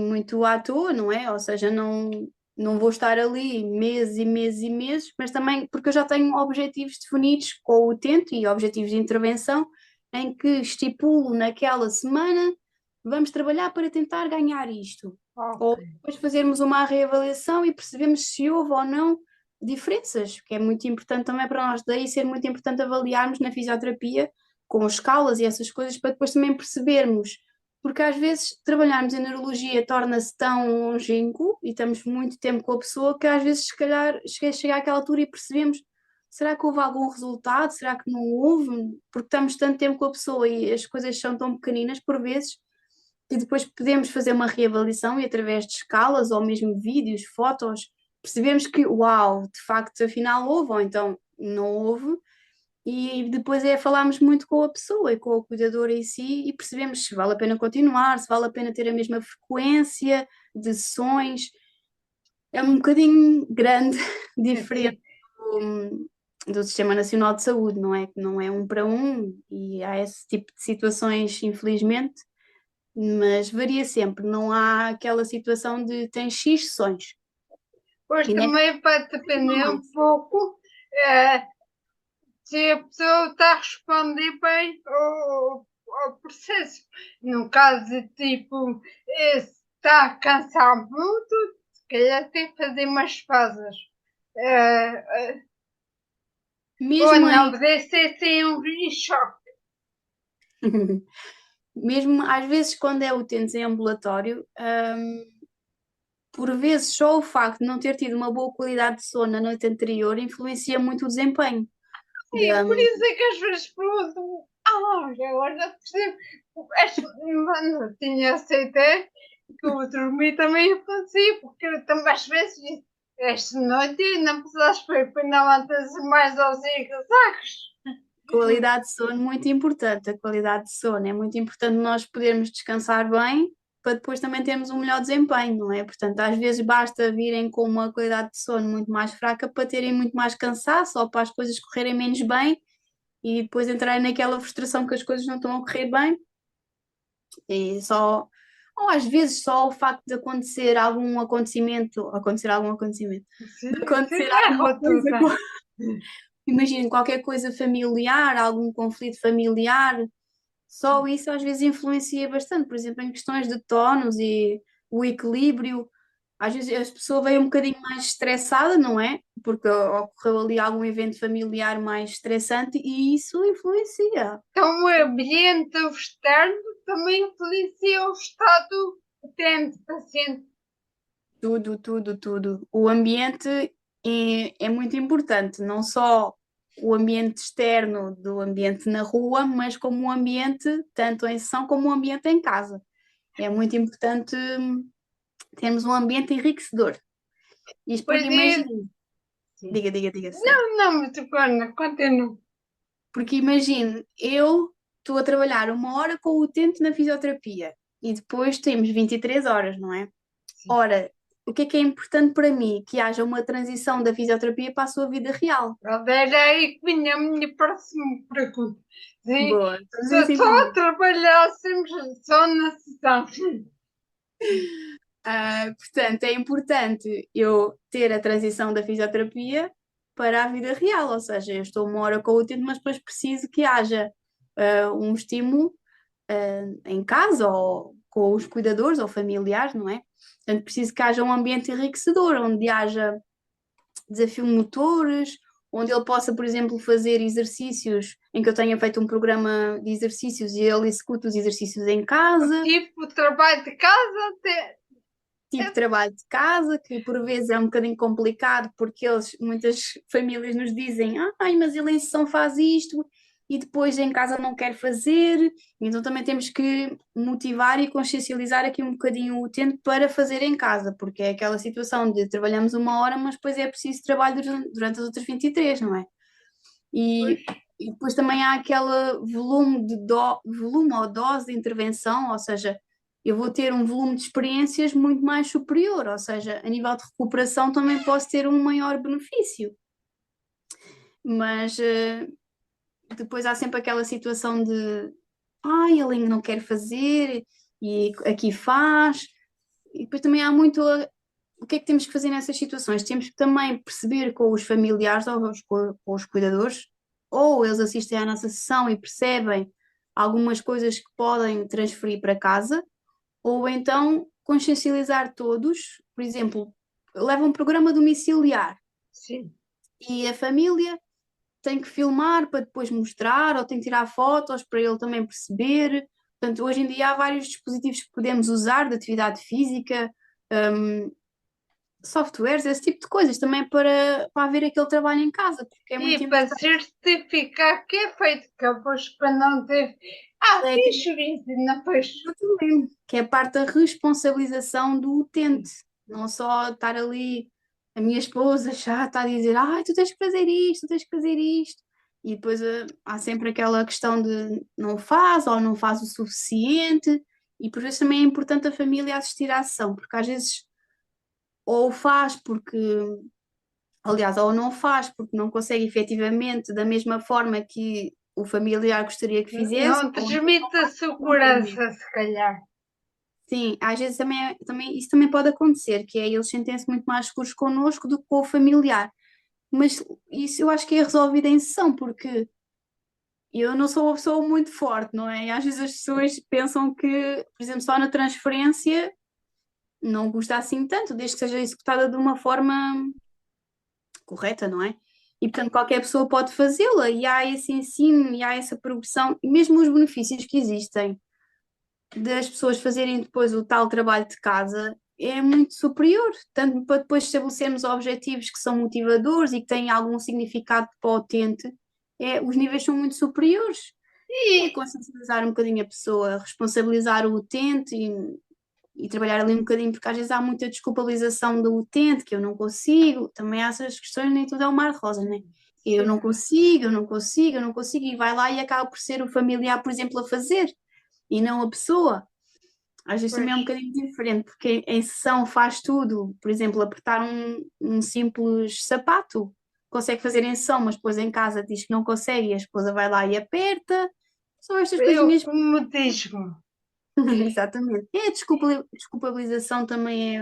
muito à toa, não é? Ou seja, não vou estar ali meses e meses e meses, mas também porque eu já tenho objetivos definidos com o utente e objetivos de intervenção em que estipulo naquela semana vamos trabalhar para tentar ganhar isto. ok. Ou depois fazermos uma reavaliação e percebemos se houve ou não diferenças, que é muito importante também para nós, daí ser muito importante avaliarmos na fisioterapia com escalas e essas coisas para depois também percebermos porque às vezes trabalharmos em neurologia torna-se tão longínquo e estamos muito tempo com a pessoa que às vezes se calhar chega àquela altura e percebemos, será que houve algum resultado? Será que não houve? Porque estamos tanto tempo com a pessoa e as coisas são tão pequeninas por vezes que depois podemos fazer uma reavaliação e através de escalas ou mesmo vídeos, fotos, percebemos que, uau, de facto, afinal houve, ou então não houve, e depois falarmos muito com a pessoa e com o cuidador em si e percebemos se vale a pena continuar, se vale a pena ter a mesma frequência de sessões. É um bocadinho grande, diferente Sim. do Sistema Nacional de Saúde, não é? Que não é um para um e há esse tipo de situações, infelizmente, mas varia sempre, não há aquela situação de tem X sessões. Pois E nesta também vai depender um mais. pouco eh, se a pessoa está a responder bem ao processo. No caso de tipo, se está a cansar muito, se calhar tem que fazer umas pausas. Ou Mesmo não, em deve ser sem um choque. mesmo às vezes quando é utentes em ambulatório, por vezes só o facto de não ter tido uma boa qualidade de sono na noite anterior influencia muito o desempenho. E por Da- isso é que às vezes pergunto, agora já percebo, mano, tinha aceitado que eu dormi também acontecia, porque eu também às vezes esta noite não precisaste para não manter mais aos zigue-zagues. Qualidade de sono muito importante. A qualidade de sono é muito importante nós podermos descansar bem para depois também termos um melhor desempenho, não é? Portanto, às vezes basta virem com uma qualidade de sono muito mais fraca para terem muito mais cansaço ou para as coisas correrem menos bem e depois entrarem naquela frustração que as coisas não estão a correr bem. E só, ou às vezes só o facto de acontecer algum acontecimento, de Sim, sim, acontecer é alguma coisa, rotuda. imagina qualquer coisa familiar, algum conflito familiar, só isso às vezes influencia bastante, por exemplo, em questões de tónus e o equilíbrio. Às vezes a pessoa veio um bocadinho mais estressada, não é? Porque ocorreu ali algum evento familiar mais estressante e isso influencia. Então o ambiente externo também influencia o estado utente, paciente. Tudo, tudo, tudo. O ambiente é muito importante, não só o ambiente externo do ambiente na rua, mas como o ambiente, tanto em sessão como o ambiente em casa. É muito importante termos um ambiente enriquecedor. Isto Pois porque é, imagine, sim. diga, Susana. Não, mas agora, continua. Porque imagine, eu estou a trabalhar 1 hora com o utente na fisioterapia e depois temos 23 horas, não é? Sim. Ora, o que é importante para mim? Que haja uma transição da fisioterapia para a sua vida real. Era aí que vinha a minha próxima pergunta. Sim, Boa, estamos se em só sintonia. trabalhássemos só na sessão. Portanto, é importante eu ter a transição da fisioterapia para a vida real, ou seja, eu estou 1 hora com o utente, mas depois preciso que haja um estímulo em casa ou com os cuidadores ou familiares, não é? Portanto, preciso que haja um ambiente enriquecedor, onde haja desafio motores, onde ele possa, por exemplo, fazer exercícios em que eu tenha feito um programa de exercícios e ele executa os exercícios em casa, Tipo, trabalho de casa, tipo de trabalho de casa, que por vezes é um bocadinho complicado porque muitas famílias nos dizem, ai, mas ele em sessão faz isto, e depois em casa não quer fazer, então também temos que motivar e consciencializar aqui um bocadinho o utente para fazer em casa, porque é aquela situação de trabalhamos uma hora, mas depois é preciso trabalho durante as outras 23, não é? Pois, E depois também há aquele volume ou dose de intervenção, ou seja, eu vou ter um volume de experiências muito mais superior, ou seja, a nível de recuperação também posso ter um maior benefício. Mas depois há sempre aquela situação de ai, ele ainda não quer fazer e aqui faz. E depois também há muito o que é que temos que fazer nessas situações? Temos que também perceber com os familiares ou com os cuidadores, ou eles assistem à nossa sessão e percebem algumas coisas que podem transferir para casa, ou então consciencializar todos, por exemplo, leva um programa domiciliar sim. e a família tem que filmar para depois mostrar, ou tem que tirar fotos para ele também perceber. Portanto, hoje em dia há vários dispositivos que podemos usar de atividade física, hum, softwares, esse tipo de coisas, também para haver aquele trabalho em casa, porque é muito E para importante. certificar que é feito, que depois para não ter. Ah, É fiz isso, não pois. exatamente, que é a parte da responsabilização do utente, não só estar ali, a minha esposa já está a dizer, ai, tu tens que fazer isto, tu tens que fazer isto, e depois há sempre aquela questão de não faz ou não faz o suficiente, e por isso também é importante a família assistir à ação, porque às vezes ou faz porque, aliás, ou não faz porque não consegue efetivamente da mesma forma que o familiar gostaria que fizesse, Não ou então transmite a não permite. segurança, se calhar. Sim, às vezes isso também pode acontecer, que é eles sentem-se muito mais seguros connosco do que com o familiar. Mas isso eu acho que é resolvido em sessão, porque eu não sou uma pessoa muito forte, não é? E às vezes as pessoas pensam que, por exemplo, só na transferência não custa assim tanto, desde que seja executada de uma forma correta, não é? E portanto qualquer pessoa pode fazê-la, e há esse ensino, e há essa progressão, e mesmo os benefícios que existem das pessoas fazerem depois o tal trabalho de casa é muito superior, tanto para depois estabelecermos objetivos que são motivadores e que têm algum significado para o utente, os níveis são muito superiores. É E, consciencializar um bocadinho a pessoa, responsabilizar o utente e trabalhar ali um bocadinho, porque às vezes há muita desculpabilização do utente, que eu não consigo, também há essas questões, nem tudo é um mar de rosa, né? Eu não sim, consigo, eu não consigo, eu não consigo, e vai lá e acaba por ser o familiar, por exemplo, a fazer, e não a pessoa. Às vezes também pois. é um bocadinho diferente, porque em sessão faz tudo, por exemplo, apertar um simples sapato, consegue fazer em sessão, mas depois em casa diz que não consegue e a esposa vai lá e aperta. São estas Eu, coisinhas. como diz-me, Exatamente. E a desculpabilização também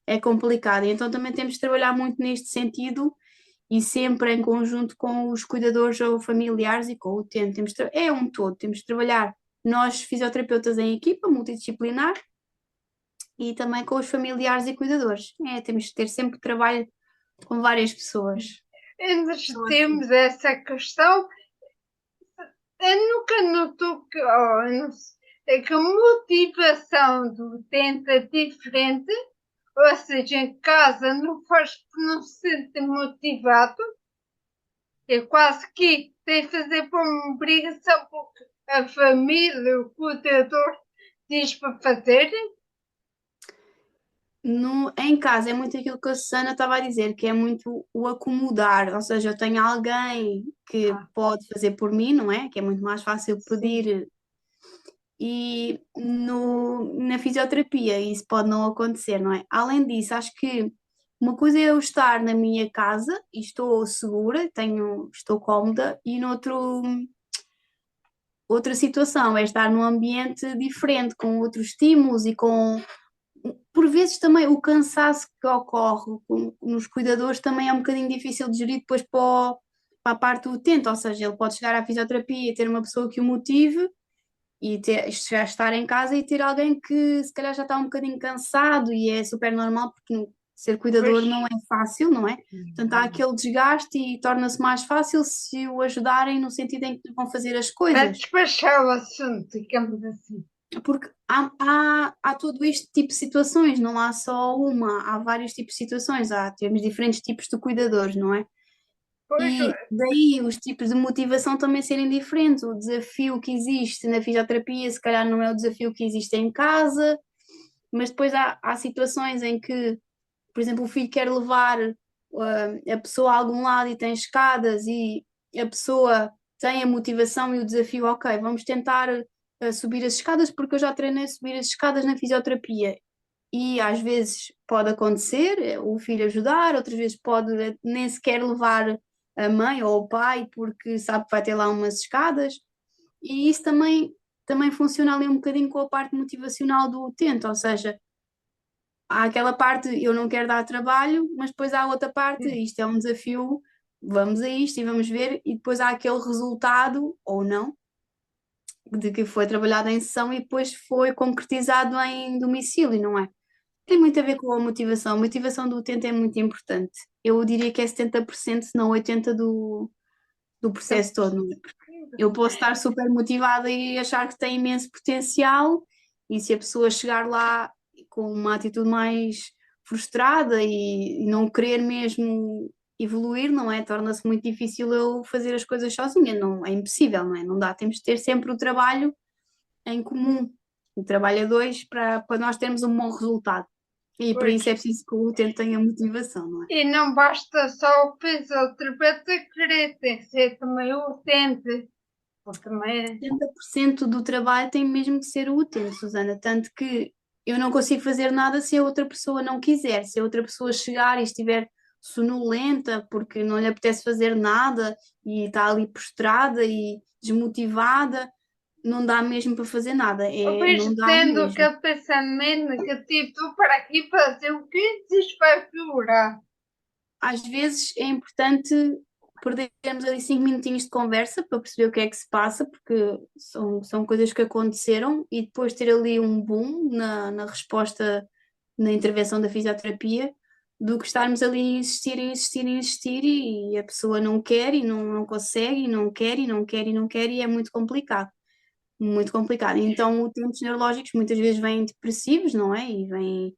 é complicada, e então também temos de trabalhar muito neste sentido e sempre em conjunto com os cuidadores ou familiares e com o utente. É um todo, temos de trabalhar nós, fisioterapeutas, em equipa multidisciplinar e também com os familiares e cuidadores. Temos de ter sempre trabalho com várias pessoas. ainda Só assim. temos essa questão. Eu nunca notou que, oh, não sei, é que a motivação do utente é diferente, ou seja, em casa não faz porque não se sente motivado, é quase que tem que fazer por uma obrigação, porque a família, o cuidador, diz para fazer. Em casa é muito aquilo que a Susana estava a dizer, que é muito o acomodar, ou seja, eu tenho alguém que Ah, pode fazer por mim, não é? Que é muito mais fácil sim, pedir, e na fisioterapia isso pode não acontecer, não é? Além disso, acho que uma coisa é eu estar na minha casa e estou segura, estou cómoda, e outra situação é estar num ambiente diferente, com outros estímulos e com, por vezes também o cansaço que ocorre nos cuidadores também é um bocadinho difícil de gerir depois para a parte do utente, ou seja, ele pode chegar à fisioterapia e ter uma pessoa que o motive e já estar em casa e ter alguém que se calhar já está um bocadinho cansado, e é super normal porque ser pois, cuidador não é fácil, não é? Portanto, há aquele desgaste e torna-se mais fácil se o ajudarem no sentido em que vão fazer as para coisas. despachar o assunto, digamos assim. Porque há todo este tipo de situações, não há só uma, há vários tipos de situações, temos diferentes tipos de cuidadores, não é? Pois, E daí os tipos de motivação também serem diferentes. O desafio que existe na fisioterapia, se calhar, não é o desafio que existe em casa, mas depois há situações em que, por exemplo, o filho quer levar a pessoa a algum lado e tem escadas e a pessoa tem a motivação e o desafio, ok, vamos tentar subir as escadas porque eu já treinei subir as escadas na fisioterapia. E às vezes pode acontecer, o filho ajudar, outras vezes pode nem sequer levar a mãe ou o pai porque sabe que vai ter lá umas escadas. E isso também funciona ali um bocadinho com a parte motivacional do utente, ou seja, há aquela parte eu não quero dar trabalho, mas depois há outra parte, isto é um desafio, vamos a isto e vamos ver, e depois há aquele resultado, ou não, de que foi trabalhado em sessão e depois foi concretizado em domicílio, não é? Tem muito a ver com a motivação. A motivação do utente é muito importante. Eu diria que é 70%, se não 80% do processo todo, não é? Eu posso estar super motivada e achar que tem imenso potencial, e se a pessoa chegar lá com uma atitude mais frustrada e não querer mesmo evoluir, não é? Torna-se muito difícil eu fazer as coisas sozinha, não é impossível, não é? Não dá, temos de ter sempre o trabalho em comum, o trabalho a dois para nós termos um bom resultado. E para pois. isso é preciso que o utente tenha motivação, não é? E não basta só o fisioterapeuta querer, tem que ser também o utente. Porque também. 70% do trabalho tem mesmo que ser o utente, Susana, tanto que eu não consigo fazer nada se a outra pessoa não quiser, se a outra pessoa chegar e estiver sonolenta porque não lhe apetece fazer nada e está ali prostrada e desmotivada, não dá mesmo para fazer nada, Eu não vejo dá tendo mesmo. aquele pensamento negativo, tu para aqui fazer o que isto vai piorar. Às vezes é importante perdermos ali 5 minutinhos de conversa para perceber o que é que se passa, porque são coisas que aconteceram e depois ter ali um boom na resposta, na intervenção da fisioterapia, do que estarmos ali a insistir, a insistir, a insistir e a pessoa não quer e não consegue e não quer e não quer e não quer e é muito complicado. Muito complicado. Então, utentes neurológicos muitas vezes vêm depressivos, não é? E vêm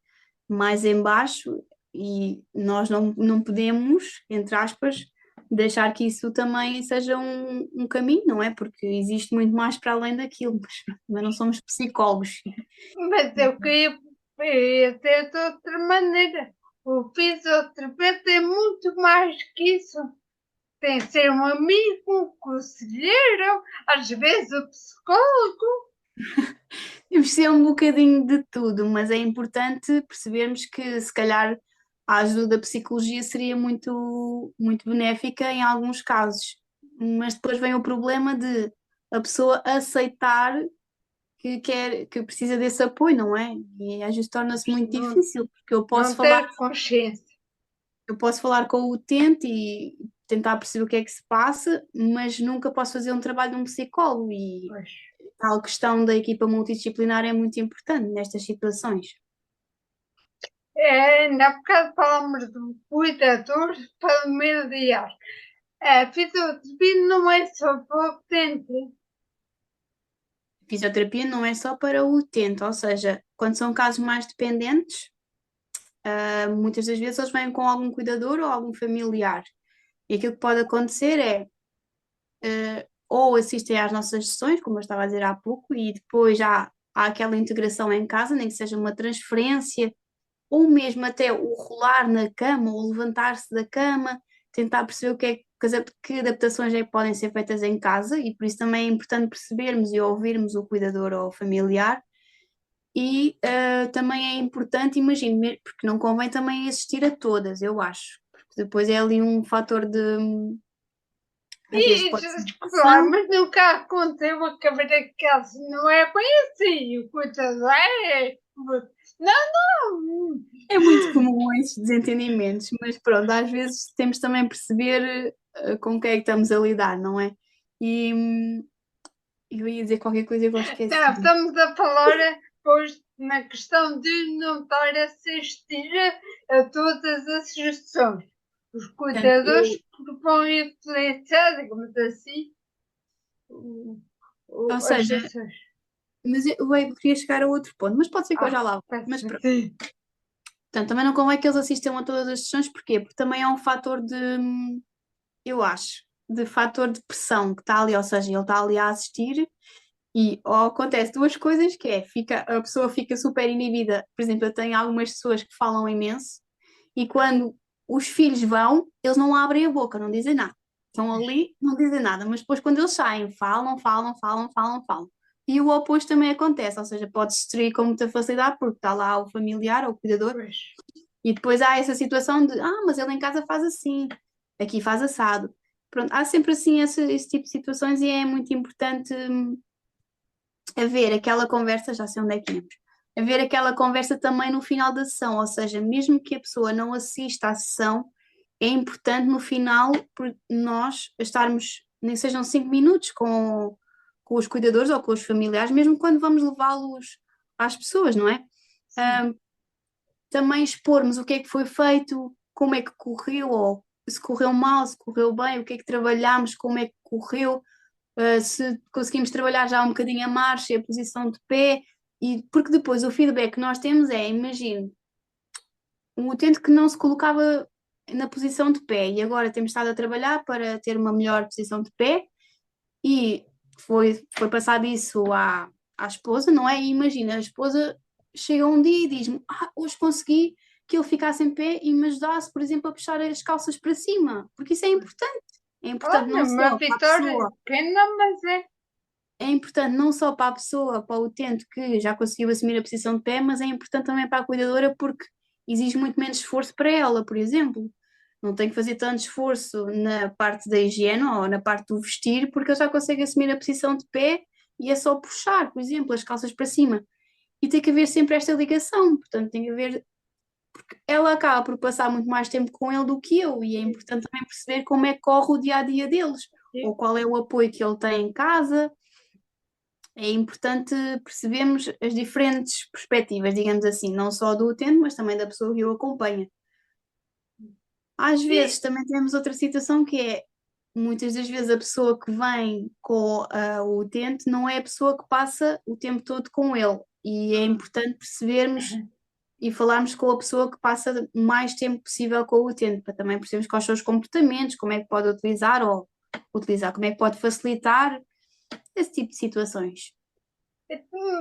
mais em baixo e nós não podemos, entre aspas, deixar que isso também seja um caminho, não é? Porque existe muito mais para além daquilo, mas também não somos psicólogos. Mas eu queria ter de outra maneira. O fisioterapeuta é muito mais que isso. Tem que ser um amigo, um conselheiro, às vezes o psicólogo. Temos que ser um bocadinho de tudo, mas é importante percebermos que se calhar a ajuda da psicologia seria muito benéfica em alguns casos. Mas depois vem o problema de a pessoa aceitar que precisa desse apoio, não é? E às vezes torna-se muito Não, difícil, porque não ter consciência. eu posso falar com o utente e tentar perceber o que é que se passa, mas nunca posso fazer um trabalho de um psicólogo e Pois. tal questão da equipa multidisciplinar é muito importante nestas situações. É, ainda há bocado falamos de cuidadores familiares. A fisioterapia não é só para o utente. Fisioterapia não é só para o utente, ou seja, quando são casos mais dependentes, muitas das vezes eles vêm com algum cuidador ou algum familiar. E aquilo que pode acontecer é ou assistem às nossas sessões, como eu estava a dizer há pouco, e depois há aquela integração em casa, nem que seja uma transferência, ou mesmo até o rolar na cama, ou levantar-se da cama, tentar perceber o que é que adaptações é que podem ser feitas em casa, e por isso também é importante percebermos e ouvirmos o cuidador ou o familiar. E também é importante, imagino, porque não convém também assistir a todas, eu acho. Porque depois é ali um fator de. Às vezes E pode ser desculpa lá, pressão. mas nunca aconteceu a câmara de casa. Não é bem assim. O cuidador é. Não, não. É muito comum esses desentendimentos, mas pronto, às vezes temos também de perceber com quem é que estamos a lidar, não é? E eu ia dizer qualquer coisa e agora Não, esqueci. estamos a falar pois, na questão de não estar a assistir a todas as sessões. Os Portanto, cuidadores vão influenciar, digamos assim, o- ou as seja, sessões. mas eu queria chegar a outro ponto, mas pode ser que eu já lá vá. Mas Peço pronto. sim. Portanto, também não convém que eles assistam a todas as sessões, porquê? Porque também é um fator de eu acho, de fator de pressão que está ali, ou seja, ele está ali a assistir e ou acontece duas coisas que é, a pessoa fica super inibida. Por exemplo, eu tenho algumas pessoas que falam imenso e quando os filhos vão, eles não abrem a boca, não dizem nada. Estão ali, não dizem nada, mas depois quando eles saem, falam, falam, falam, falam, falam. E o oposto também acontece, ou seja, pode-se distrair com muita facilidade porque está lá o familiar ou o cuidador Pois. e depois há essa situação de, mas ele em casa faz assim, aqui faz assado. Pronto, há sempre assim esse tipo de situações e é muito importante haver aquela conversa, já sei onde é que íamos, haver aquela conversa também no final da sessão, ou seja, mesmo que a pessoa não assista à sessão, é importante no final nós estarmos, nem sejam 5 minutos com os cuidadores ou com os familiares, mesmo quando vamos levá-los às pessoas, não é? Sim. Também expormos o que é que foi feito, como é que correu, ou se correu mal, se correu bem, o que é que trabalhámos, como é que correu, se conseguimos trabalhar já um bocadinho a marcha, a posição de pé, e porque depois o feedback que nós temos é, imagine, um utente que não se colocava na posição de pé e agora temos estado a trabalhar para ter uma melhor posição de pé e foi passado isso à esposa, não é? E imagina, a esposa chega um dia e diz-me: hoje consegui que ele ficasse em pé e me ajudasse, por exemplo, a puxar as calças para cima, porque isso é importante. É importante Olha, não uma só para a vitória pessoa, pequena, mas é. é importante não só para a pessoa, para o utente que já conseguiu assumir a posição de pé, mas é importante também para a cuidadora porque exige muito menos esforço para ela, por exemplo. Não tem que fazer tanto esforço na parte da higiene ou na parte do vestir, porque ele já consegue assumir a posição de pé e é só puxar, por exemplo, as calças para cima. E tem que haver sempre esta ligação, portanto, tem que haver. Ela acaba por passar muito mais tempo com ele do que eu, e é importante também perceber como é que corre o dia a dia deles, ou qual é o apoio que ele tem em casa. É importante percebermos as diferentes perspectivas, digamos assim, não só do utente, mas também da pessoa que o acompanha. Às vezes E, também temos outra situação que é, muitas das vezes a pessoa que vem com o utente não é a pessoa que passa o tempo todo com ele. E é importante percebermos e falarmos com a pessoa que passa o mais tempo possível com o utente, para também percebermos quais são os comportamentos, como é que pode utilizar ou utilizar, como é que pode facilitar esse tipo de situações.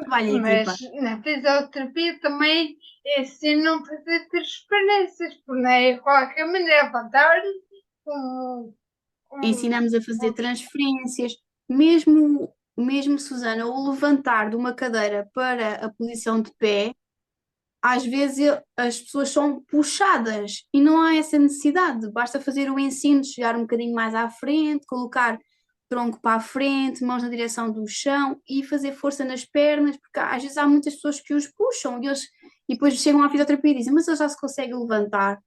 Trabalho em mas equipa. na fisioterapia também ensinam a fazer transparências, porque não é de qualquer maneira levantar como, Ensinamos a fazer como transferências, mesmo Susana, o levantar de uma cadeira para a posição de pé, às vezes as pessoas são puxadas e não há essa necessidade, basta fazer o ensino de chegar um bocadinho mais à frente, colocar tronco para a frente, mãos na direção do chão e fazer força nas pernas, porque às vezes há muitas pessoas que os puxam e depois chegam à fisioterapia e dizem, mas ele já se consegue levantar.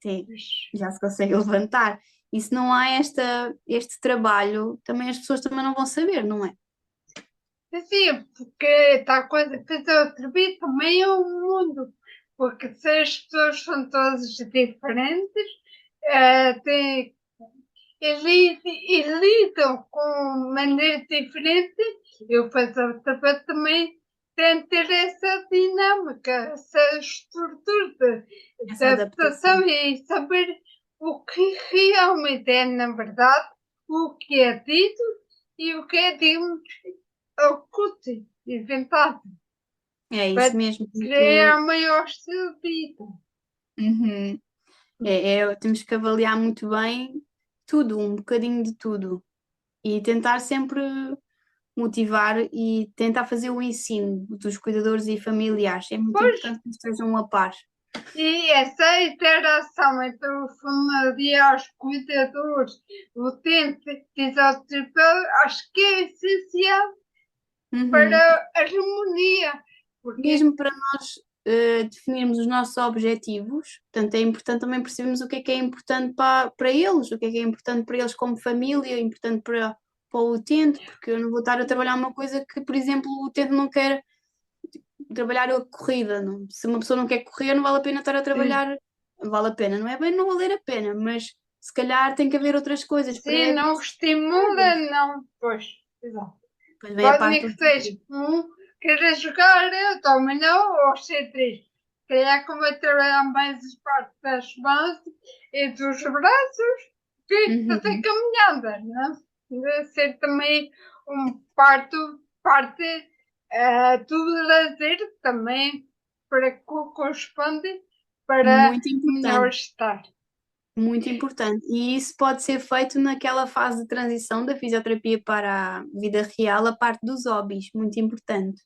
Sim, já se consegue levantar. E se não há este trabalho, também as pessoas também não vão saber, não é? assim, porque está a coisa que fisioterapia também é um mundo, porque se as pessoas são todas diferentes, têm e lidam com maneira diferente, eu faço o trabalho também tem que ter essa dinâmica, essa estrutura de Essa adaptação. adaptação e saber o que realmente é, na verdade, o que é dito e o que é, digamos, oculto, inventado, É isso para mesmo. criar maior sentido. Uhum. Temos que avaliar muito bem tudo, um bocadinho de tudo. E tentar sempre motivar e tentar fazer o ensino dos cuidadores e familiares. É muito Pois, importante que estejam a par. e essa interação entre os familiares, cuidadores, utente, fisioterapeuta, acho que é essencial Uhum. para a harmonia, porque Mesmo para nós definirmos os nossos objetivos, portanto, é importante também percebermos o que é importante para eles, o que é importante para eles como família, é importante para o utente, porque eu não vou estar a trabalhar uma coisa que, por exemplo, o utente não quer trabalhar a corrida. Não? Se uma pessoa não quer correr, não vale a pena estar a sim, trabalhar. Vale a pena, não é bem não valer a pena, mas se calhar tem que haver outras coisas se não prévias. estimula, não, pois, exato. Depois vem a Pode parte nem do que seja desporto. querer jogar, eu também não, ou ser três. Calhar que vai trabalhar mais as partes das mãos e dos braços, fazer Uhum. caminhada, não? Deve ser também parte do lazer também para que corresponde para Muito melhor importante, estar. muito importante. E isso pode ser feito naquela fase de transição da fisioterapia para a vida real, a parte dos hobbies, muito importante.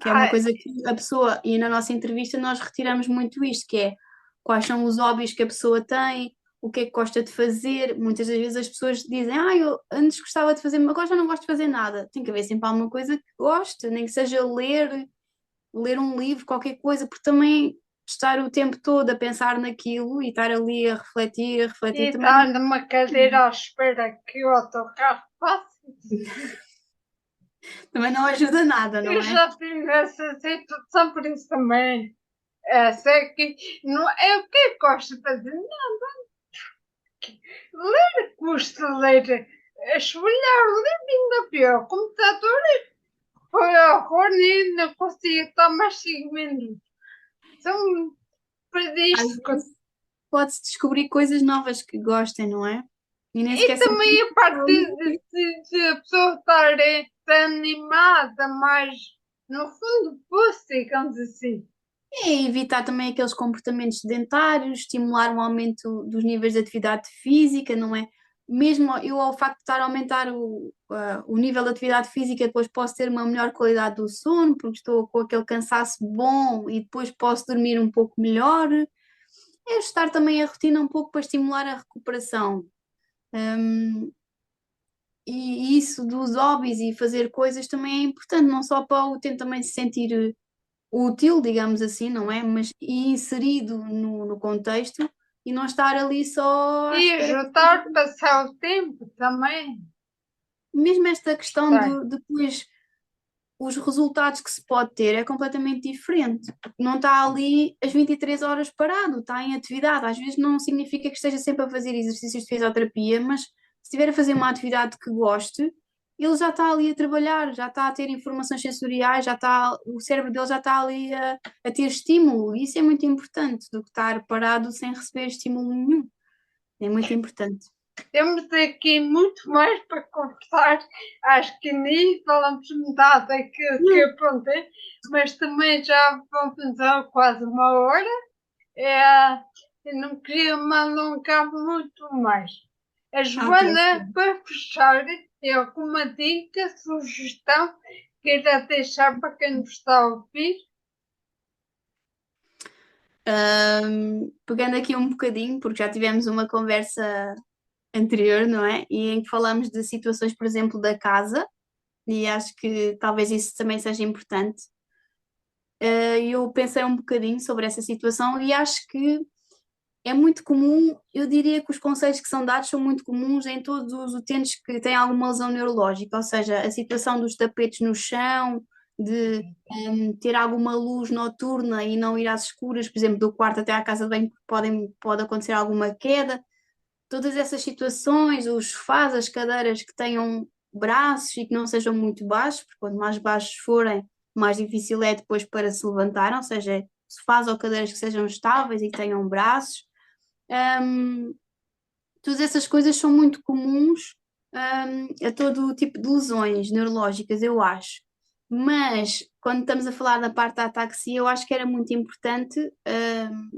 Que é uma Ah, coisa que a pessoa, e na nossa entrevista nós retiramos muito isto, que é quais são os hobbies que a pessoa tem, o que é que gosta de fazer. Muitas das vezes as pessoas dizem, eu antes gostava de fazer, mas agora já não gosto de fazer nada. Tem que haver sempre alguma coisa que goste, nem que seja ler um livro, qualquer coisa, porque também estar o tempo todo a pensar naquilo e estar ali a e refletir também estar não. numa cadeira à espera que o autocarro passe. Também não ajuda nada, Eu não é? já tive essa situação, por isso também. Sei que não é o que eu gosto de fazer. Ler custa ler. Esfolhar o livro ainda pior. O computador foi horror e não consigo estar mais 5 minutos. São para Às isto. vezes pode-se descobrir coisas novas que gostem, não é? E nem E sequer sempre também a parte ali. de a pessoa estar animada, mais no fundo do poço, digamos assim. É evitar também aqueles comportamentos sedentários, estimular um aumento dos níveis de atividade física, não é? Mesmo eu, ao facto de estar a aumentar o nível de atividade física, depois posso ter uma melhor qualidade do sono, porque estou com aquele cansaço bom e depois posso dormir um pouco melhor. É ajustar também a rotina um pouco para estimular a recuperação. Hum, e isso dos hobbies e fazer coisas também é importante, não só para o utente também se sentir útil, digamos assim, não é? Mas e inserido no contexto e não estar ali só à E espera. ajudar a passar o tempo também. Mesmo esta questão Está. de depois os resultados que se pode ter é completamente diferente. Não está ali as 23 horas parado, está em atividade. Às vezes não significa que esteja sempre a fazer exercícios de fisioterapia, mas se estiver a fazer uma atividade que goste, ele já está ali a trabalhar, já está a ter informações sensoriais, já está, o cérebro dele já está ali a ter estímulo. E isso é muito importante do que estar parado sem receber estímulo nenhum. É muito importante. Temos aqui muito mais para conversar. Acho que nem falamos metade daquilo que apontei, mas também já vão pensar quase uma hora. É, eu não queria me alongar muito mais. A Ok. Joana, para fechar, tem alguma dica, sugestão queira deixar para quem nos está a ouvir? Pegando aqui um bocadinho, porque já tivemos uma conversa anterior, não é? E em que falamos de situações, por exemplo, da casa, e acho que talvez isso também seja importante. Eu pensei um bocadinho sobre essa situação e acho que é muito comum, eu diria que os conselhos que são dados são muito comuns em todos os utentes que têm alguma lesão neurológica, ou seja, a situação dos tapetes no chão, de ter alguma luz noturna e não ir às escuras, por exemplo, do quarto até à casa de banho, pode acontecer alguma queda. Todas essas situações, os sofás, as cadeiras que tenham braços e que não sejam muito baixos, porque quanto mais baixos forem, mais difícil é depois para se levantar, ou seja, sofás ou cadeiras que sejam estáveis e que tenham braços. Hum, Todas essas coisas são muito comuns, a todo o tipo de lesões neurológicas, eu acho. Mas quando estamos a falar da parte da ataxia, eu acho que era muito importante,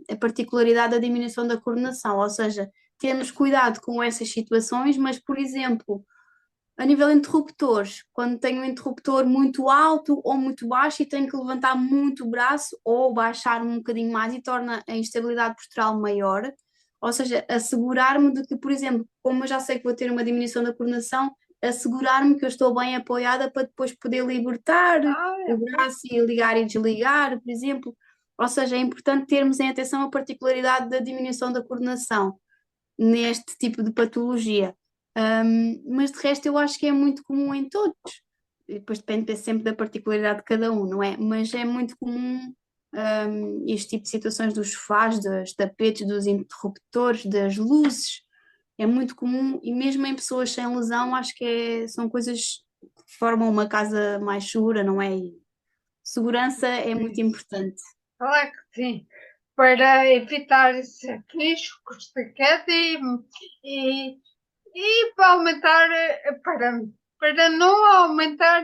a particularidade da diminuição da coordenação, ou seja, termos cuidado com essas situações, mas, por exemplo, a nível de interruptores, quando tenho um interruptor muito alto ou muito baixo e tenho que levantar muito o braço ou baixar um bocadinho mais e torna a instabilidade postural maior. Ou seja, assegurar-me de que, por exemplo, como eu já sei que vou ter uma diminuição da coordenação, assegurar-me que eu estou bem apoiada para depois poder libertar o Ah, braço e ligar e desligar, por exemplo. Ou seja, é importante termos em atenção a particularidade da diminuição da coordenação neste tipo de patologia. Mas de resto eu acho que é muito comum em todos. E depois depende sempre da particularidade de cada um, não é? Mas é muito comum este tipo de situações dos sofás, dos tapetes, dos interruptores, das luzes. É muito comum e mesmo em pessoas sem lesão acho que são coisas que formam uma casa mais segura, não é? E segurança é muito sim. importante. Claro que sim. para evitar esses riscos de queda e para aumentar, para não aumentar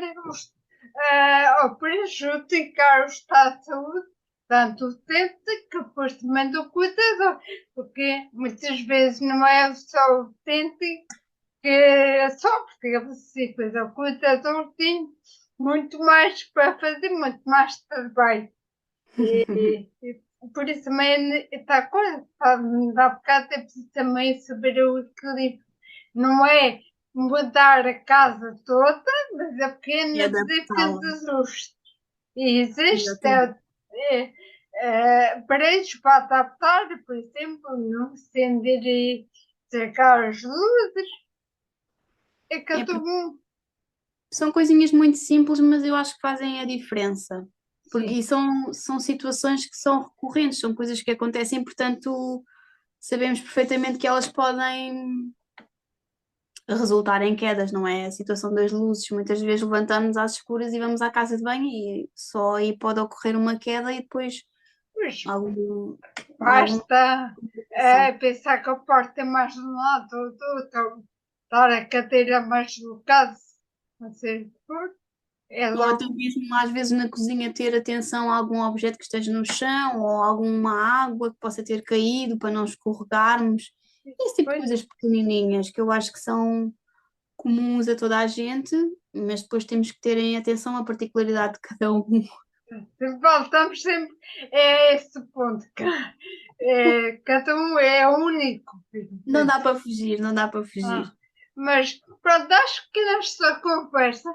ou prejudicar o estado de saúde, tanto o utente que depois também do cuidador, porque muitas vezes não é só o utente que sofre, o cuidador tem muito mais para fazer, muito mais trabalho. E por isso também está coisa, há bocado é preciso também saber o equilíbrio. Não é mudar a casa toda, mas E apenas adaptá-la. esses ajustes. E existe Exatamente. aparelhos para adaptar, por exemplo, não acender e desligar as luzes. É que É eu porque estou. são coisinhas muito simples, mas eu acho que fazem a diferença. Porque Sim, e são situações que são recorrentes, são coisas que acontecem, portanto, sabemos perfeitamente que elas podem resultar em quedas, não é? A situação das luzes, muitas vezes levantamos às escuras e vamos à casa de banho e só aí pode ocorrer uma queda e depois pois alguma basta complicação. pensar que a porta é mais de um lado ou do outro, estar a cadeira mais deslocada, assim, é Ou até logo. mesmo às vezes na cozinha ter atenção a algum objeto que esteja no chão ou alguma água que possa ter caído para não escorregarmos. Esse tipo de Pois, coisas pequenininhas que eu acho que são comuns a toda a gente, mas depois temos que ter em atenção a particularidade de cada um. voltamos sempre a esse ponto, que cada um é único. Não dá para fugir, não dá para fugir. Ah, mas pronto, acho que nesta conversa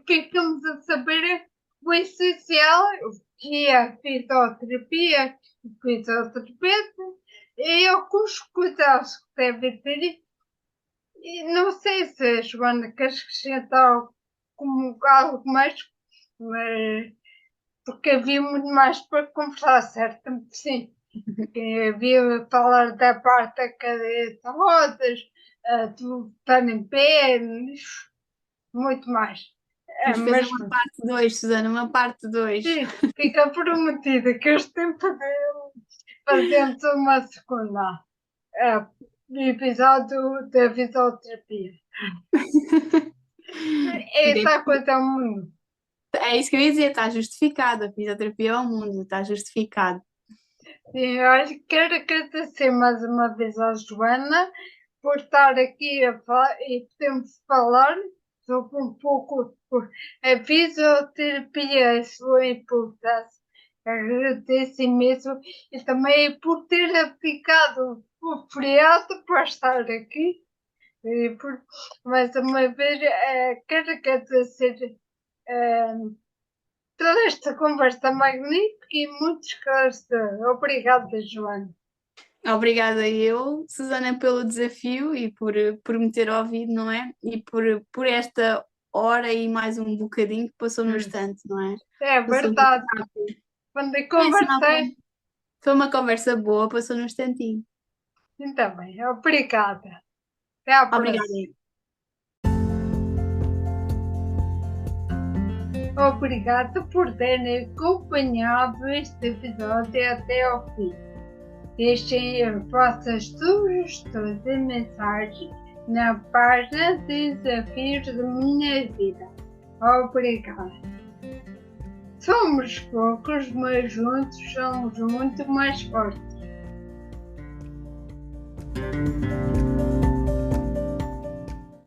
ficamos a saber o essencial, o que é a fisioterapia, o fisioterapeuta, e alguns cuidados que deve ter. E não sei se a Joana quer acrescentar como algo mais, mas porque havia muito mais para conversar, certo? Sim. Havia falar da parte da cadeia de rodas, do estar em pé, muito mais. Temos que fazer Mas uma parte 2, Susana, uma parte 2. sim, fica prometida que este tempo fazemos uma segunda episódio da fisioterapia. Essa coisa é o mundo. É isso que eu ia dizer, está justificado. A fisioterapia ao mundo, está justificado. Sim, olha, quero agradecer mais uma vez à Joana por estar aqui a falar e podemos falar sobre um pouco a fisioterapia, a sua importância. Agradeço imenso e também por ter aplicado o feriado para estar aqui. E por, mais uma vez, quero agradecer eh, toda esta conversa magnífica e muito esclarecedora. Obrigada, Joana. Obrigada eu, Susana, pelo desafio e por me ter ouvido, não é? E por esta hora e mais um bocadinho que passou no instante, não é? É Passou muito verdade. rápido. Quando eu É sinal que conversei, foi uma conversa boa, passou num instantinho. então bem, obrigada. Até à Obrigada. próxima. Obrigada por terem acompanhado este episódio até ao fim. Deixem as vossas sugestões e mensagens na página Desafios da Minha Vida. Obrigada. Somos poucos, mas juntos somos muito mais fortes.